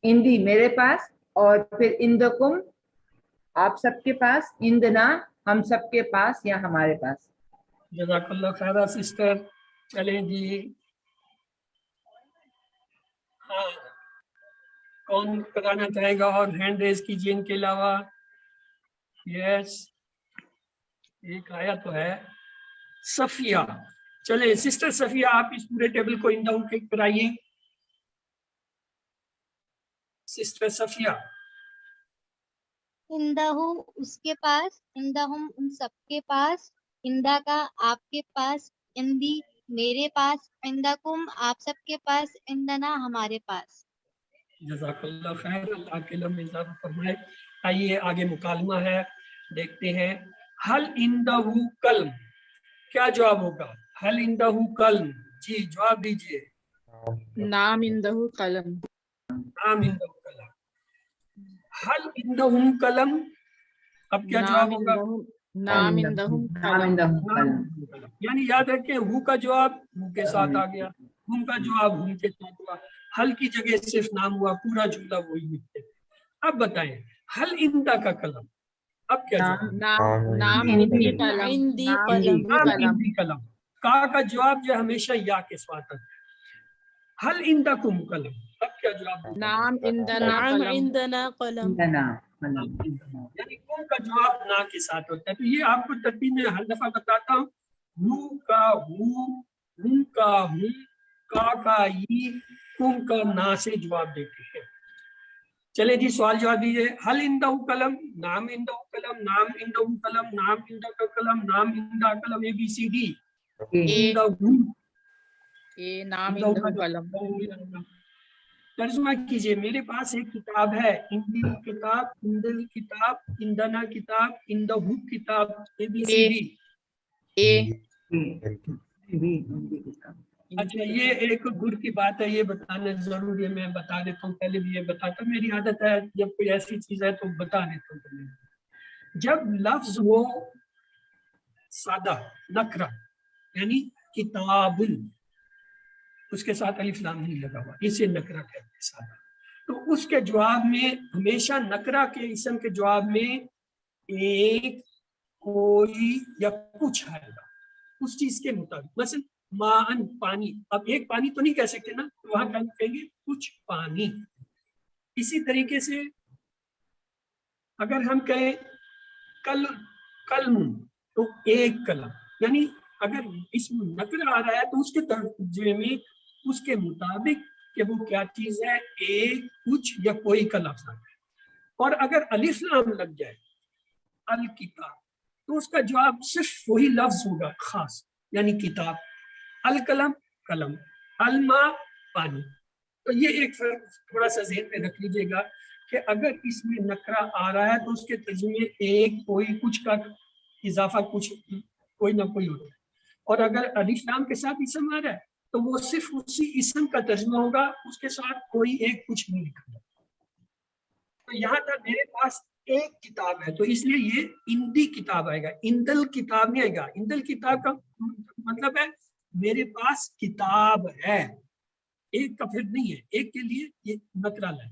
इंदी मेरे पास, और फिर इंदकुम आप सबके पास, इंदना हम सबके पास या हमारे पास। जज़ाकल्लाह खैरा सिस्टर। चलें जी, हाँ कौन बताना चाहेगा और हैंड रेज कीजिए इनके अलावा। यस एक आया तो है, सफिया। चले सिस्टर सफिया आप इस पूरे टेबल को इंदा के कराइए। सिस्टर सफिया। इंदहु उसके पास, इंदहुम उन सबके पास, इंदा का आपके पास, इंदी मेरे पास, इंदकुम आप सबके पास, इंदना हमारे पास। जज़ाकल्लाह खैर, अल्लाह के लम्बे इज़ाफ़ा फरमाए। आइए आगे मुकालमा है, देखते हैं। हल इंदहु कल्म, क्या जवाब होगा। हल इंदहु कल्म, जी जवाब दीजिए। नाम इंदहु कलम। नाम इंदहु कलम। हल इंदहुम कलम, अब क्या जवाब होगा। नाम इंदहुम कलम। यानी याद रखें हु का जवाब हु के साथ आ गया, हुम का जवाब हुम के साथ हुआ, हल की जगह सिर्फ नाम हुआ, पूरा जुमला वही लिखते। अब बताएं हल इंदा का कलम, अब क्या जवाब। नाम इंदी कलम। नाम इंदी नाम कलम। इंदी कलम, का जवाब जो हमेशा या के साथ आता है। हल इंदा कुम कलम, अब क्या जवाब। नाम इंदना कलम। इंदना यानी कुम का जवाब ना के साथ होता है। तो ये आपको तरतीब में हर दफा बताता हूँ। हु का हु, हुम का हुम, का ई, कुम का ना से जवाब देते हैं। चले जी सवाल जवाब दीजिए। हल इंदा कलम, नाम इंदा कलम, नाम इंदा कलम, नाम इंदा का कलम, नाम इंदा कलम, ABCD। इंदा ए नाम इंदहु कलम। तर्जुमा कीजिए, मेरे पास एक किताब है। इंदिल किताब, इंदिल किताब, इंदना किताब, इंदहु किताब, ABCD। अच्छा ये एक गुर की बात है, ये बताना जरूरी है, मैं बता देता हूँ। पहले भी ये बताता, मेरी आदत है जब कोई ऐसी चीज है तो बता देता हूँ। जब लफ्ज हो सादा नकरा, यानी किताबुन, उसके साथ अलिफ लाम नहीं लगा हुआ, इसे नकरा कहते हैं सादा। तो उसके जवाब में हमेशा नकरा के इसम के जवाब में एक, कोई या कुछ आएगा उस चीज के मुताबिक। मसलन मान पानी, अब एक पानी तो नहीं कह सकते ना, तो वहां कहेंगे कुछ पानी। इसी तरीके से अगर हम कहें कल कलम, तो एक कलम, यानी अगर इसमें नकरा आ रहा है तो उसके तर्जुमे में उसके मुताबिक कि वो क्या चीज है, एक, कुछ या कोई का लफ्ज है। और अगर अलिफ लाम लग जाए अल किताब, तो उसका जवाब सिर्फ वही लफ्ज होगा खास, यानी किताब। अल कलम कलम, अल मा पानी। तो ये एक फर्क थोड़ा सा ज़हन में रख लीजिएगा कि अगर इसमें नकरा आ रहा है तो उसके तर्जुमे एक, कोई, कुछ का इजाफा कुछ कोई ना कोई होता है, और अगर अलिफ लाम के साथ इसम आ रहा है तो वो सिर्फ उसी इसम का तर्जुमा होगा, उसके साथ कोई एक कुछ नहीं लिखा। तो यहाँ तक मेरे पास एक किताब है तो इसलिए ये इंदी किताब आएगा, इंदल किताब नहीं आएगा। इंदल किताब का मतलब है मेरे पास किताब है, एक का फिर नहीं है, एक के लिए ये नकरा है।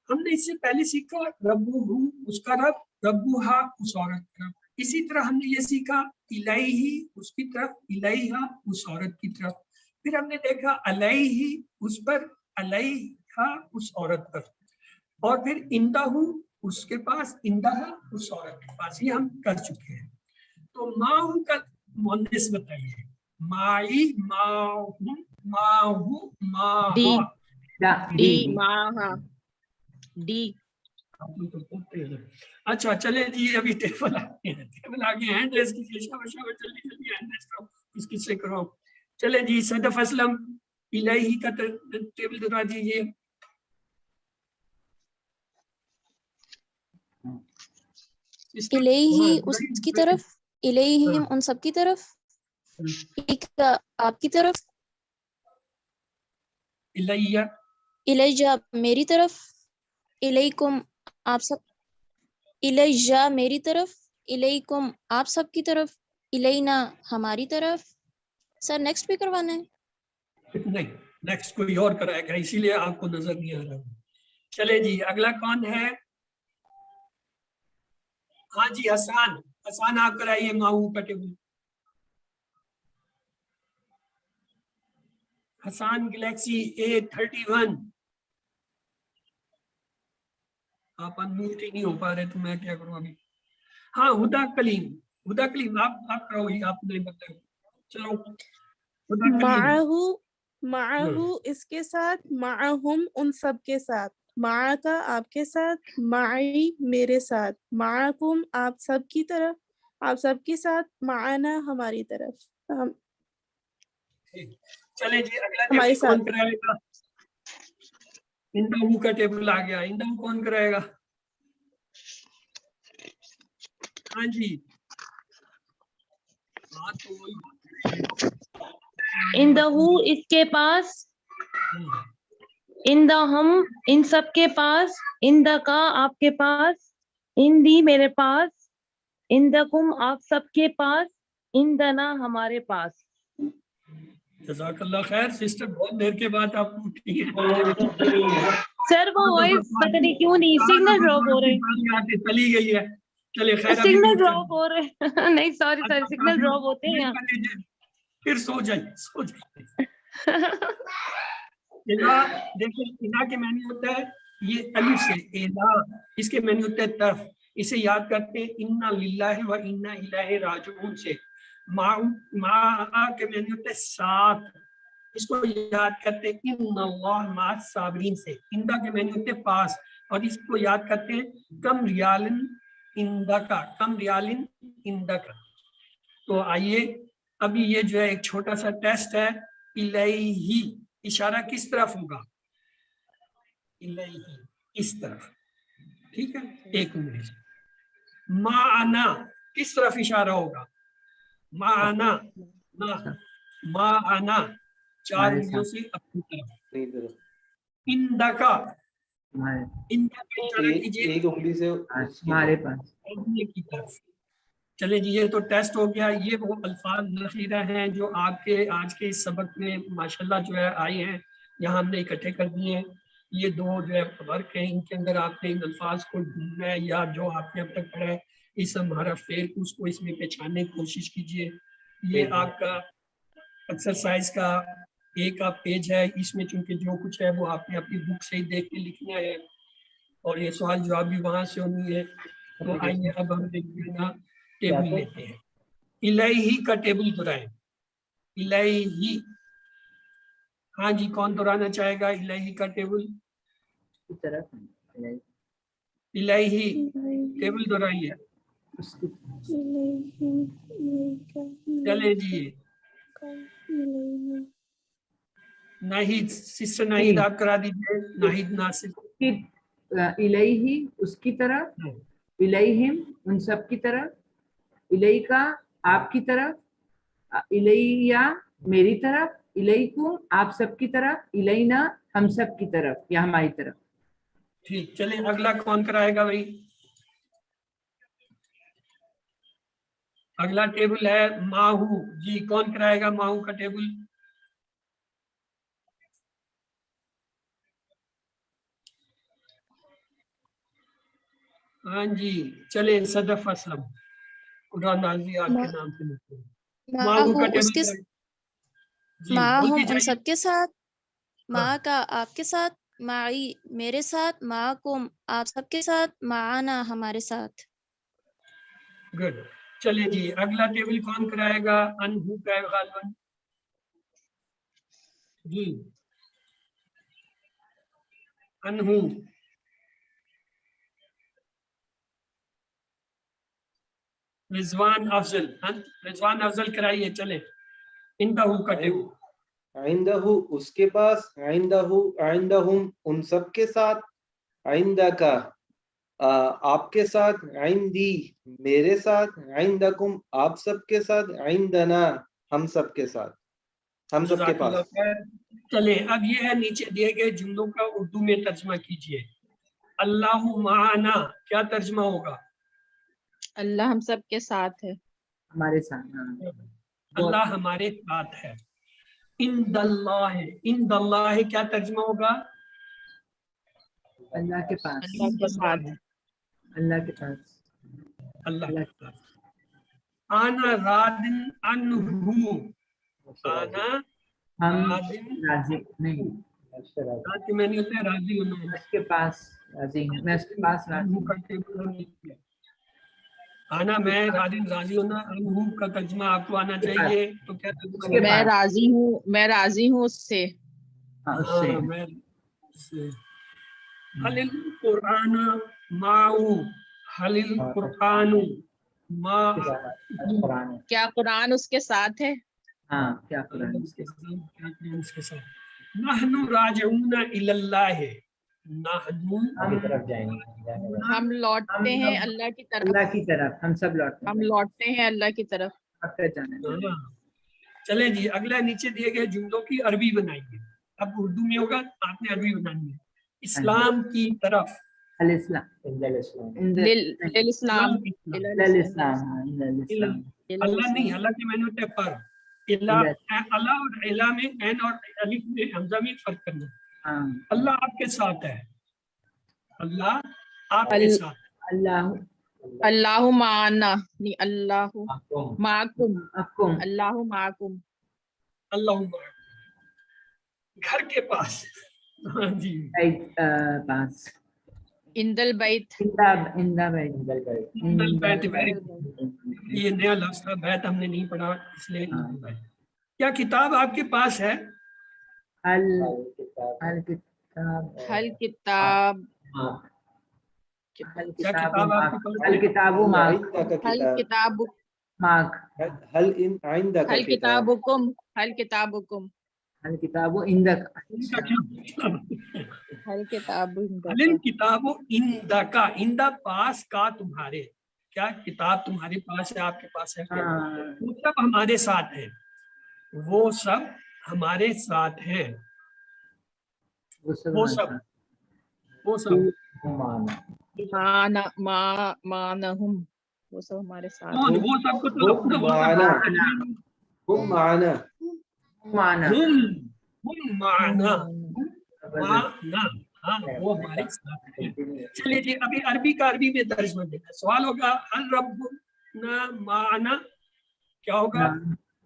हमने इससे पहले सीखा रब्बुहु उसका रब, रब्बुहा उस औरत का रब। इसी तरह हमने ये सीखा इलैही उसकी तरफ, इलैहा उस औरत की तरफ। फिर हमने देखा अलैही उस पर, अलैहा उस औरत पर, और फिर इंदाहु उसके पास, इंदाहा उस औरत के पास। ये हम कर चुके हैं। तो माहू का मुअन्निस बताइए। माई, माहू, माहू, डी, माहा। डी, माहा, डी। अच्छा चले जी, अभी टेबल आगे हैंड रेस की जल्दी हैंड रेस करो, किससे करो। चले जी, सदफ असलम इलाही का टेबल दिखा दीजिए। इलैही उसकी तरफ, इलैहिम उन सब की तरफ, इका आपकी तरफ, इलैया इलैजा मेरी तरफ, इलैकुम आप सब, इलैजा मेरी तरफ, इलैकुम आप सब की तरफ, इलैना हमारी तरफ। सर नेक्स्ट भी करवाना है? नहीं, नेक्स्ट कोई और कराएगा, इसीलिए आपको नजर नहीं आ रहा। चले जी, अगला कौन है? हाँ जी, हसान, हसान आप कराइए माऊ का टेबल। Hasan Galaxy A31। आप अनम्यूट ही नहीं हो पा रहे तो मैं क्या करूं अभी। हाँ, हुदा कलीम, हुदा कलीम आप करो ही, आप नहीं बताओ। चलो हुदा कलीम। माहू, माहू इसके साथ, माहुम उन सब के साथ, मा का आपके साथ, माई मेरे साथ, माकुम आप सब की तरफ, आप सब के साथ, माना हमारी तरफ, हम चले जी, अगला हमारे टेबल कौन साथ। कराएगा? इंदाहू का टेबल आ गया, इंदाहू कौन कराएगा? हाँ जी, हाँ तो वही इंदहू इसके पास, इंदा हम इन सब के पास, इंदा का आपके पास, इंदी मेरे पास, इंदकुम आप सबके पास, इंदना हमारे पास। जज़ाकल्लाह खैर सिस्टर, बहुत देर के बाद आप उठी हैं। सर वो वॉइस पता नहीं क्यों नहीं, सिग्नल ड्रॉप हो रहे, चली गई है। चले खैर, अभी सिग्नल ड्रॉप हो रहे नहीं सॉरी सर, सिग्नल ड्रॉप होते हैं यहाँ। फिर सो जाइए, सो जाइए। इला, देखिए इला के मैंने होता है ये अलिफ से, इला इसके मैंने होता है तरफ। इसे याद करते हैं इन्ना लिल्लाहि व इन्ना इलैहि राजिऊन से। मा के मैंने होता है साथ, इसको याद करते हैं इन्नल्लाह माअ साबिरीन से। इंदा के मैंने होते हैं पास, और इसको याद करते हैं कम रियालिन इंदका, कम रियालिन इंदका। तो आइए, अभी ये जो है एक छोटा सा टेस्ट है। इलैही इशारा किस तरफ होगा? इलैही इस तरफ, ठीक है। एक मिनट, माना किस तरफ इशारा होगा? माना ना, माना चार उंगलियों से अपनी तरफ। इंदका, इंदा का इशारा कीजिए एक उंगली से हमारे पास की तरफ। चले जी, ये तो टेस्ट हो गया। ये वो अल्फाज ज़ख़ीरा हैं जो आपके आज के इस सबक में माशाल्लाह जो है आए हैं, यहाँ हमने इकट्ठे कर दिए हैं। ये दो जो है वर्क है, इनके अंदर आपने इन अल्फाज को ढूंढना है, या जो आपने अब तक पढ़ा है इस हमारा फेर उसको इसमें पहचानने की कोशिश कीजिए। ये आपका एक्सरसाइज का एक आप पेज है, इसमें चूंकि जो कुछ है वो आपने अपनी बुक से ही देख के लिखना है, और ये सवाल जवाब भी वहाँ से होनी है। तो आइए अब हम देखना टेबल लेते हैं। इलैही का टेबल दोहराएं। इलैही, हाँ जी, कौन दोहराना चाहेगा इलैही का टेबल? की तरफ, इलैही टेबल दोहराइए। चले जी, नाहिद, सिस्टर नाहिद आप करा दीजिए। नाहिद नासिर। इलैही उसकी तरफ, इलैहिम उन सब की तरफ, इलैका आपकी तरफ, इलैया मेरी तरफ, इलैकुम आप सबकी तरफ, इलैना हम सब की तरफ या हमारी तरफ। ठीक, चलें अगला कौन कराएगा भाई? अगला टेबल है माहू जी, कौन कराएगा माहू का टेबल? हाँ जी, चले सदफ असलम कुरान नाज़ी आपके नाम से लिखते हैं। माहू का माहू टेबल उसके कराएगा। जी माहुम बोलती उन जाइए। सबके साथ, मा हाँ, का आपके साथ, माई मेरे साथ, माकुम आप सबके साथ, माना हमारे साथ। गुड। चले जी अगला टेबल कौन कराएगा? अनहू का है गालिबन जी, अनहू। रिजवान अफजल, हाँ रिजवान अफजल कराइए। चले इंदहू का टेबल। आइंदहु उसके पास, आइंदहु आइंदहुम उन सब के साथ, आइंदका आपके साथ, आइंदी मेरे साथ, आइंदकुम आप सबके साथ, आइंदना हम सबके साथ, हम सबके जज़ाकल्लाह पास। खैर। चले अब ये है नीचे दिए गए जुमलों का उर्दू में तर्जमा कीजिए। अल्लाहु माना क्या तर्जमा होगा? अल्लाह हम सब के साथ है। हमारे साथ। हाँ। अल्लाह हमारे साथ है। इंदल्लाह, इंदल्लाह क्या तर्जमा होगा? अल्लाह के पास, अल्लाह के साथ। अल्लाह के पास, अल्लाह अल्लाह के पास। आना रादिन अनहु, आना हम रादिन, राजी नहीं, राजी में नहीं होते, राजी होना है। उसके पास राजी हूँ, मैं उसके पास राजी अनहु हूँ। का टेबल हम लिखते हैं। आना मैं रादिन राजी होना, अनहु का तर्जमा आपको आना चाहिए, तो क्या तर्जमा उसके होगा? मैं पास। राजी हूँ, मैं राजी हूँ उससे। हाँ, उससे। हाँ मैं उससे। हलिल कुरान माऊ, हलिल कुरानु मा, क्या कुरान उसके साथ है? हाँ, क्या कुरान उसके साथ। क्या करें उसके साथ? नहनु राजिऊना इलल्लाह, नहनु हम लौटते हैं अल्लाह की तरफ। अल्लाह की तरफ हम सब लौटते हम हैं, लौटते हैं अल्लाह की तरफ। लौटते जाना है। हाँ। चले जी अगला नीचे दिए गए जुमलों की अरबी बनाइए। अब उर्दू में होगा, आपने अरबी बनानी है। इस्लाम की तरफ, अल इस्लाम, लिल इस्लाम, अल इस्लाम, हाँ, अल इस्लाम। अल्लाह नहीं, अल्लाह के मैंने होते हैं पर, इला, अल्लाह और इला में एन और अलिफ में हमजा में फर्क करना। हाँ, अल्लाह आपके साथ है, अल्लाह आपके अल- साथ। अल्लाह अल्लाहु माना, नहीं अल्लाहु माकुम, अकुम, अल्लाहु माकुम। अल्लाह घर के पास। हाँ जी, पास, इंदल बैत, इंदा इंदा बैत, इंदल बैत, वेरी इंदल गुड। बैत। ये नया लफ्ज था, बैत हमने नहीं पढ़ा इसलिए हाँ। इंदल बैत। क्या किताब आपके पास है? अल अल किताब, हल किताब, हल क्या किताब किताब माक, आपके पास हल है? किताब माक, आइंदा का हल किताब, किताब, माक, हल इन आइंदा का हल किताब, किताबुकुम, हल किताबुकुम, हल किताब इंदक। इनका क्या मतलब? हल किताब हलिल किताबो इंदका, इंदा पास का तुम्हारे, क्या किताब तुम्हारे पास है, आपके पास है? हाँ, वो सब हमारे साथ है, वो सब हमारे साथ है, वो सब वो हमारे सब, साथ। वो सब माना मानहुम, वो सब हमारे साथ कौन? है। वो सबको तो पूरा वो सब माना, हम माना, माना, माना, हम्म। माना, हाँ वो हमारे साथ है। चलिए जी अभी अरबी का अरबी में तर्जुमा देना सवाल होगा। अल रब्बु ना माना क्या होगा?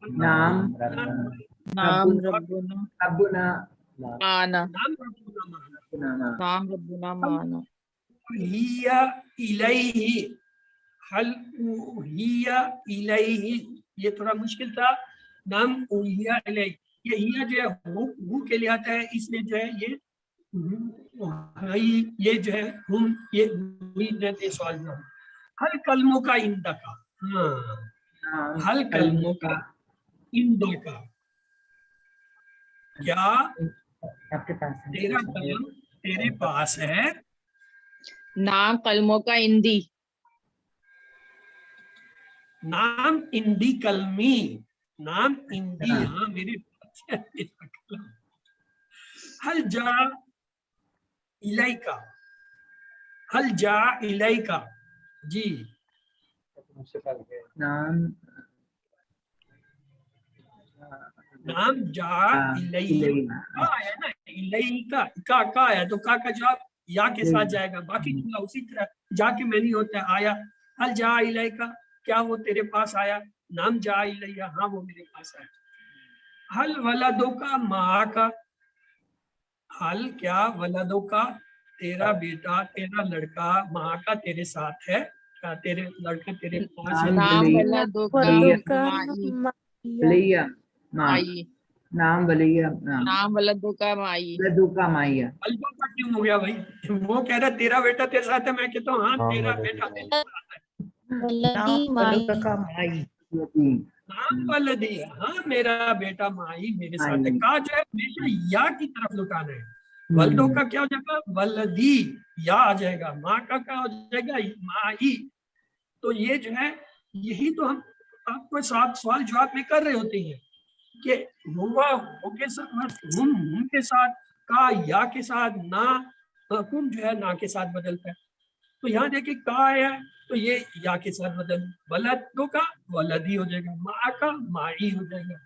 नाम नाम रब्बुना रब्बुना माना, नाम रब्बुना माना। नाम नाम रब्बुना माना। हिया इलैहि, हल उहिया इलैहि, ये थोड़ा मुश्किल था। नाम उहिया इलैहि, ये हिया जो है हु के लिए आता है, इसलिए जो है ये ये जो है हम ये सवाल जो है हल कलमों का इंदा का, हाँ हल कलमों का इंदा का, क्या आपके पास है? तेरा कलम तेरे पास है? ना कलमों का इंदी, नाम इंदी कलमी, नाम इंदी, हाँ। हाँ मेरे पास है मेरा कलम। हल जा इलाइका, हल जा इलाइका, जी नाम नाम जा इलाइका, का है ना, इलाइका का है तो का जवाब या के साथ जाएगा, बाकी जुमला उसी तरह जा के में नहीं होता है। आया, हल जा इलाइका, क्या वो तेरे पास आया, नाम जा इलाइया, हाँ वो मेरे पास आया। हल वलदों का माँ का, हल क्या वलदों का, तेरा बेटा तेरा लड़का, माँ का तेरे साथ है, क्या तेरे लड़का तेरे पास है। नाम वलैया, वलदों वलैया, का माई, वलैया माँ, माई, नाम वलैया, नाम वलदों का माई। वलदों का माइया। अल्फा का क्यों हो गया भाई, वो कह रहा तेरा बेटा तेरे साथ है, मैं कहता हूँ हाँ हाँ तेरा वलदी बेटा तेरे साथ है। वलदी माई, नाम वलदी, हाँ मेरा बेटा माई मेरे साथ है। माई। का जो है हमेशा या की तरफ लुटाना है। वल्दों का क्या हो जाएगा, वलदी, या आ जाएगा। माँ का क्या हो जाएगा, माई। तो ये जो है, यही तो हम आपको साथ सवाल जवाब में कर रहे होते हैं कि हुआ हो के साथ, हम के साथ, का या के साथ, ना हुकुम जो है ना के साथ बदलता है। तो यहाँ देखिए का आया है तो ये या के साथ बदल, वलदों का वलदी हो जाएगा, माँ का माई हो जाएगा,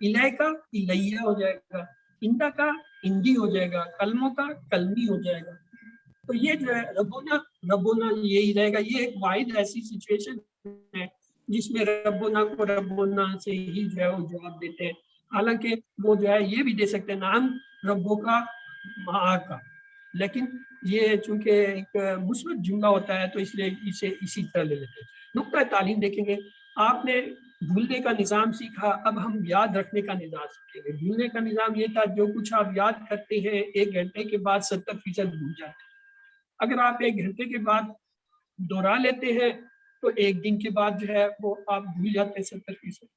इलै का इलैया हो जाएगा, इंदा का इंदी हो जाएगा, कलमों का कलमी हो जाएगा। तो ये जो है रब्बुना, रब्बुना यही रहेगा। ये एक वाहिद ऐसी सिचुएशन है जिसमें रब्बुना को रब्बुना से ही जो है वो जवाब देते हैं। हालांकि वो जो है ये भी दे सकते हैं नाम रब्बों का माँ का, लेकिन ये चूंकि एक मुस्बत जुमला होता है तो इसलिए इसे इसी तरह ले लेते हैं। नुक्ता तालीम देखेंगे, आपने भूलने का निज़ाम सीखा, अब हम याद रखने का निज़ाम सीखेंगे। भूलने का निज़ाम ये था जो कुछ आप याद करते हैं 1 घंटे के बाद 70% भूल जाते हैं। अगर आप 1 घंटे के बाद दोहरा लेते हैं तो 1 दिन के बाद जो है वो आप भूल जाते हैं 70%।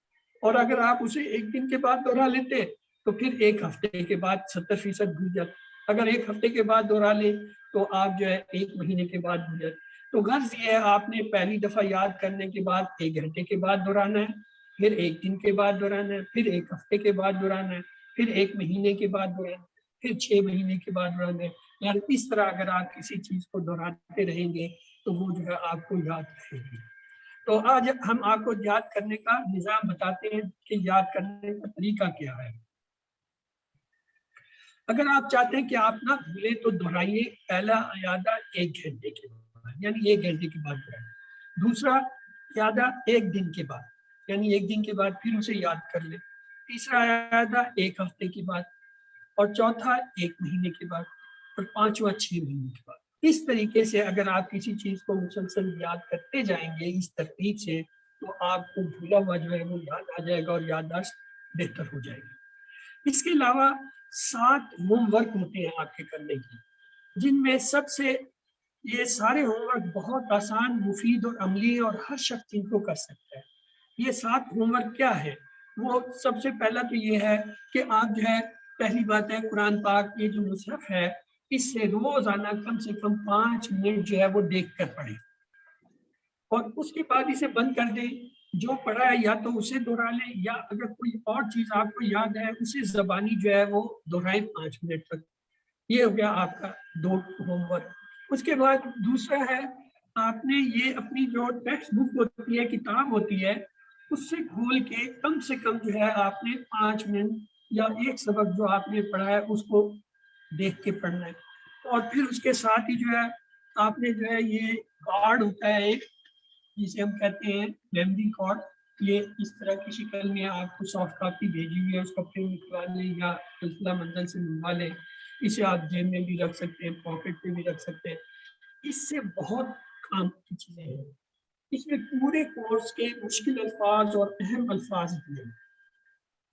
और अगर आप उसे 1 दिन के बाद दोहरा लेते हैं तो फिर 1 हफ्ते के बाद 70% भूल जाते। अगर 1 हफ्ते के बाद दोहरा ले तो आप जो है 1 महीने के बाद भूल जाते। तो गर्ज ये है, आपने पहली दफा याद करने के बाद 1 घंटे के बाद दोहराना है, फिर 1 दिन के बाद दोहराना है, फिर 1 हफ्ते के बाद दोहराना है, फिर 1 महीने के बाद दोहराना है, फिर 6 महीने के बाद दोहराना है। यार इस तरह अगर आप किसी चीज को दोहराते रहेंगे तो वो जो है आपको याद रहेगी। तो आज हम आपको याद करने का निज़ाम बताते हैं कि याद करने का तरीका क्या है। अगर आप चाहते हैं कि आप ना भूले तो दोहराइए। पहला यादा 1 घंटे के बाद, यानी 1 घंटे के बाद दोहराइए। दूसरा यादा 1 दिन के बाद, यानी 1 दिन के बाद फिर उसे याद कर ले। तीसरा यादा 1 हफ्ते के बाद, और चौथा 1 महीने के बाद, और पांचवा 6 महीने के बाद। इस तरीके से अगर आप किसी चीज को मुसलसल याद करते जाएंगे इस तरतीब से, तो आपको भूला हुआ जो है वो याद आ जाएगा और याददाश्त बेहतर हो जाएगी। इसके अलावा 7 होमवर्क होते हैं आपके करने की, जिनमें सबसे, ये सारे होमवर्क बहुत आसान, मुफीद और अमली, और हर शख्स इनको कर सकता है। ये 7 होमवर्क क्या है, वो सबसे पहला तो ये है कि आप जो है, पहली बात है कुरान पाक ये जो मुसहफ है इससे रोजाना कम से कम 5 मिनट जो है वो देख कर पढ़े, और उसके बाद इसे बंद कर दें। जो पढ़ा है या तो उसे दोहरा लें, या अगर कोई और चीज आपको याद है उसे जबानी जो है वो दोहराएं 5 मिनट तक। ये हो गया आपका 2 होमवर्क। उसके बाद दूसरा है, आपने ये अपनी जो टेक्स्ट बुक होती है, किताब होती है, उससे खोल के कम से कम जो है आपने 5 मिनट या एक सबक जो आपने पढ़ा है उसको देख के पढ़ना है। और फिर उसके साथ ही जो है आपने जो है ये कार्ड होता है एक, जिसे हम कहते हैं मेमोरी कार्ड। ये इस तरह की शक्ल में आपको सॉफ्ट कॉपी भेजी हुई है, उसको प्रिंट निकलवा लें या फैसला मंजिल से मंगवा लें। इसे आप जेब में भी रख सकते हैं, पॉकेट में भी रख सकते हैं। इससे बहुत काम की चीजें हैं। इसमें पूरे कोर्स के मुश्किल अल्फाज और अहम अल्फाज भी हैं।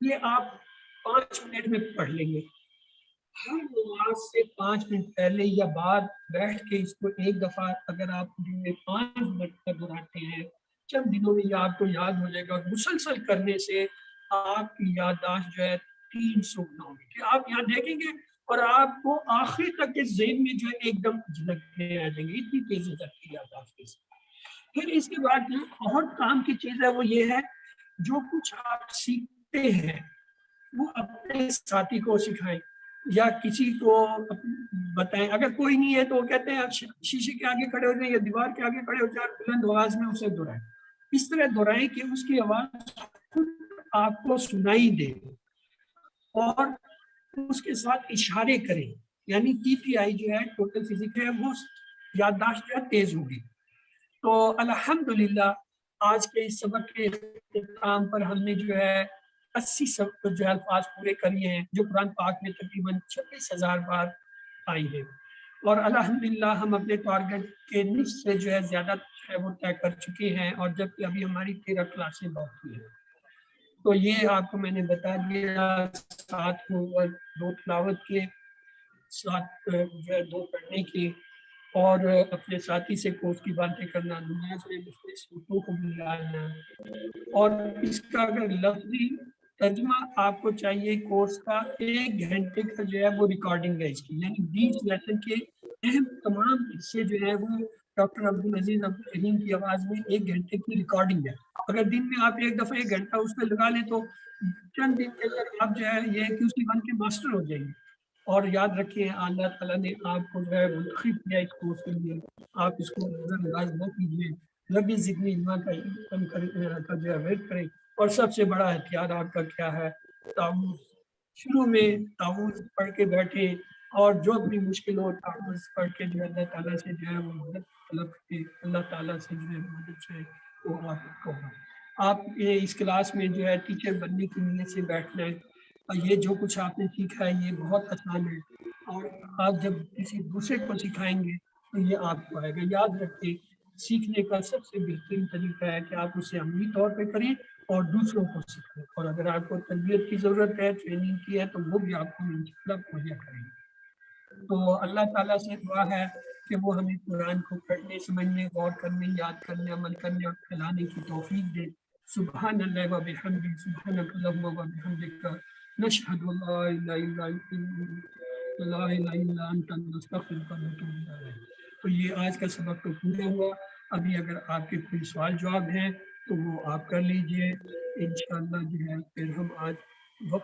ये आप 5 मिनट में पढ़ लेंगे। हर नमाज से 5 मिनट पहले या बाद बैठ के इसको एक दफा अगर आप दिन में 5 मिनट तक दोहराते हैं, चंद दिनों में ये आपको याद हो जाएगा। और मुसलसल करने से आपकी याददाश्त जो है 300 गुना होगी, कि आप यहाँ देखेंगे और आपको आखिर तक के ज़हन में जो है एकदम झलकने आ जाएंगे, इतनी तेज हो जाती है याददाश्त। پھر اس کے بعد جو بہت کام کی چیز ہے وہ یہ ہے جو کچھ آپ سیکھتے ہیں وہ اپنے ساتھی کو سکھائیں یا کسی کو بتائیں. اگر کوئی نہیں ہے تو وہ کہتے ہیں آپ شیشے کے آگے کھڑے ہو جائیں یا دیوار کے آگے کھڑے ہو جائیں, بلند آواز میں اسے دہرائیں. اس طرح دہرائیں کہ اس کی آواز آپ کو سنائی دے اور اس کے ساتھ اشارے کریں. یعنی TPI جو ہے ٹوٹل فزک ہے وہ یادداشت جو ہے تیز ہوگی. تو الحمدللہ آج کے اس سبق کے اختتام پر ہم نے جو ہے 80 سبق جو ہے الفاظ پورے کریے ہیں جو قرآن پاک میں تقریباً 26,000 بار آئی ہیں, اور الحمدللہ ہم اپنے ٹارگٹ کے نصف سے جو ہے زیادہ ہے وہ طے کر چکے ہیں, اور جبکہ ابھی ہماری 13 کلاسیں باقی ہیں. تو یہ آپ کو میں نے بتا دیا. 7 اور 2 تلاوت کے, 7 جو ہے 2 پڑھنے کے, اور اپنے ساتھی سے کورس کی باتیں کرنا, نماز میں مختلف صورتوں کو ملانا, اور اس کا اگر لفظی ترجمہ آپ کو چاہیے کورس کا 1 گھنٹے کا جو ہے وہ ریکارڈنگ ہے اس کی, یعنی 20 لیسن کے اہم تمام حصے جو ہے وہ ڈاکٹر عبدالعزیز عبدالرحیم کی آواز میں 1 گھنٹے کی ریکارڈنگ ہے. اگر دن میں آپ ایک دفعہ 1 گھنٹہ اس پہ لگا لیں تو چند دن کے اندر آپ جو ہے یہ QC1 کے ماسٹر ہو جائیں گے. اور یاد رکھیں اللہ تعالیٰ نے آپ کو جو ہے منتخب کیا اس کورس کے لیے, آپ اس کو نظر انداز نہ کیجیے. ربی زدنی علما کا جو ہے ویٹ کریں. اور سب سے بڑا ہتھیار آپ کا کیا ہے؟ تعوذ. شروع میں تعوذ پڑھ کے بیٹھے اور جو اپنی مشکل ہو تعوذ پڑھ کے جو ہے اللہ تعالیٰ سے جو ہے وہ مدد طلب کے اللہ تعالیٰ سے جو ہے مدد سے وہ آپ کو. آپ اس کلاس میں جو ہے ٹیچر بننے کی نیت سے بیٹھنا ہے. یہ جو کچھ آپ نے سیکھا ہے یہ بہت آسان ہے, اور آپ جب کسی دوسرے کو سکھائیں گے تو یہ آپ کو آئے گا. یاد رکھیں سیکھنے کا سب سے بہترین طریقہ ہے کہ آپ اسے عملی طور پہ کریں اور دوسروں کو سکھائیں, اور اگر آپ کو تربیت کی ضرورت ہے, ٹریننگ کی ہے, تو وہ بھی آپ کو انشاءاللہ مہیا کریں گے. تو اللہ تعالیٰ سے دعا ہے کہ وہ ہمیں قرآن کو پڑھنے, سمجھنے, غور کرنے, یاد کرنے, عمل کرنے اور پھیلانے کی توفیق دے. سبحان اللہ و بحمدہ, سبحانک اللہم و بحمدک, نشہد لا الہ الا انت نستغفرک و نتوب الیک. تو یہ آج کا سبق تو پورا ہوا. ابھی اگر آپ کے کوئی سوال جواب ہیں تو وہ آپ کر لیجئے. انشاءاللہ جو ہے پھر ہم آج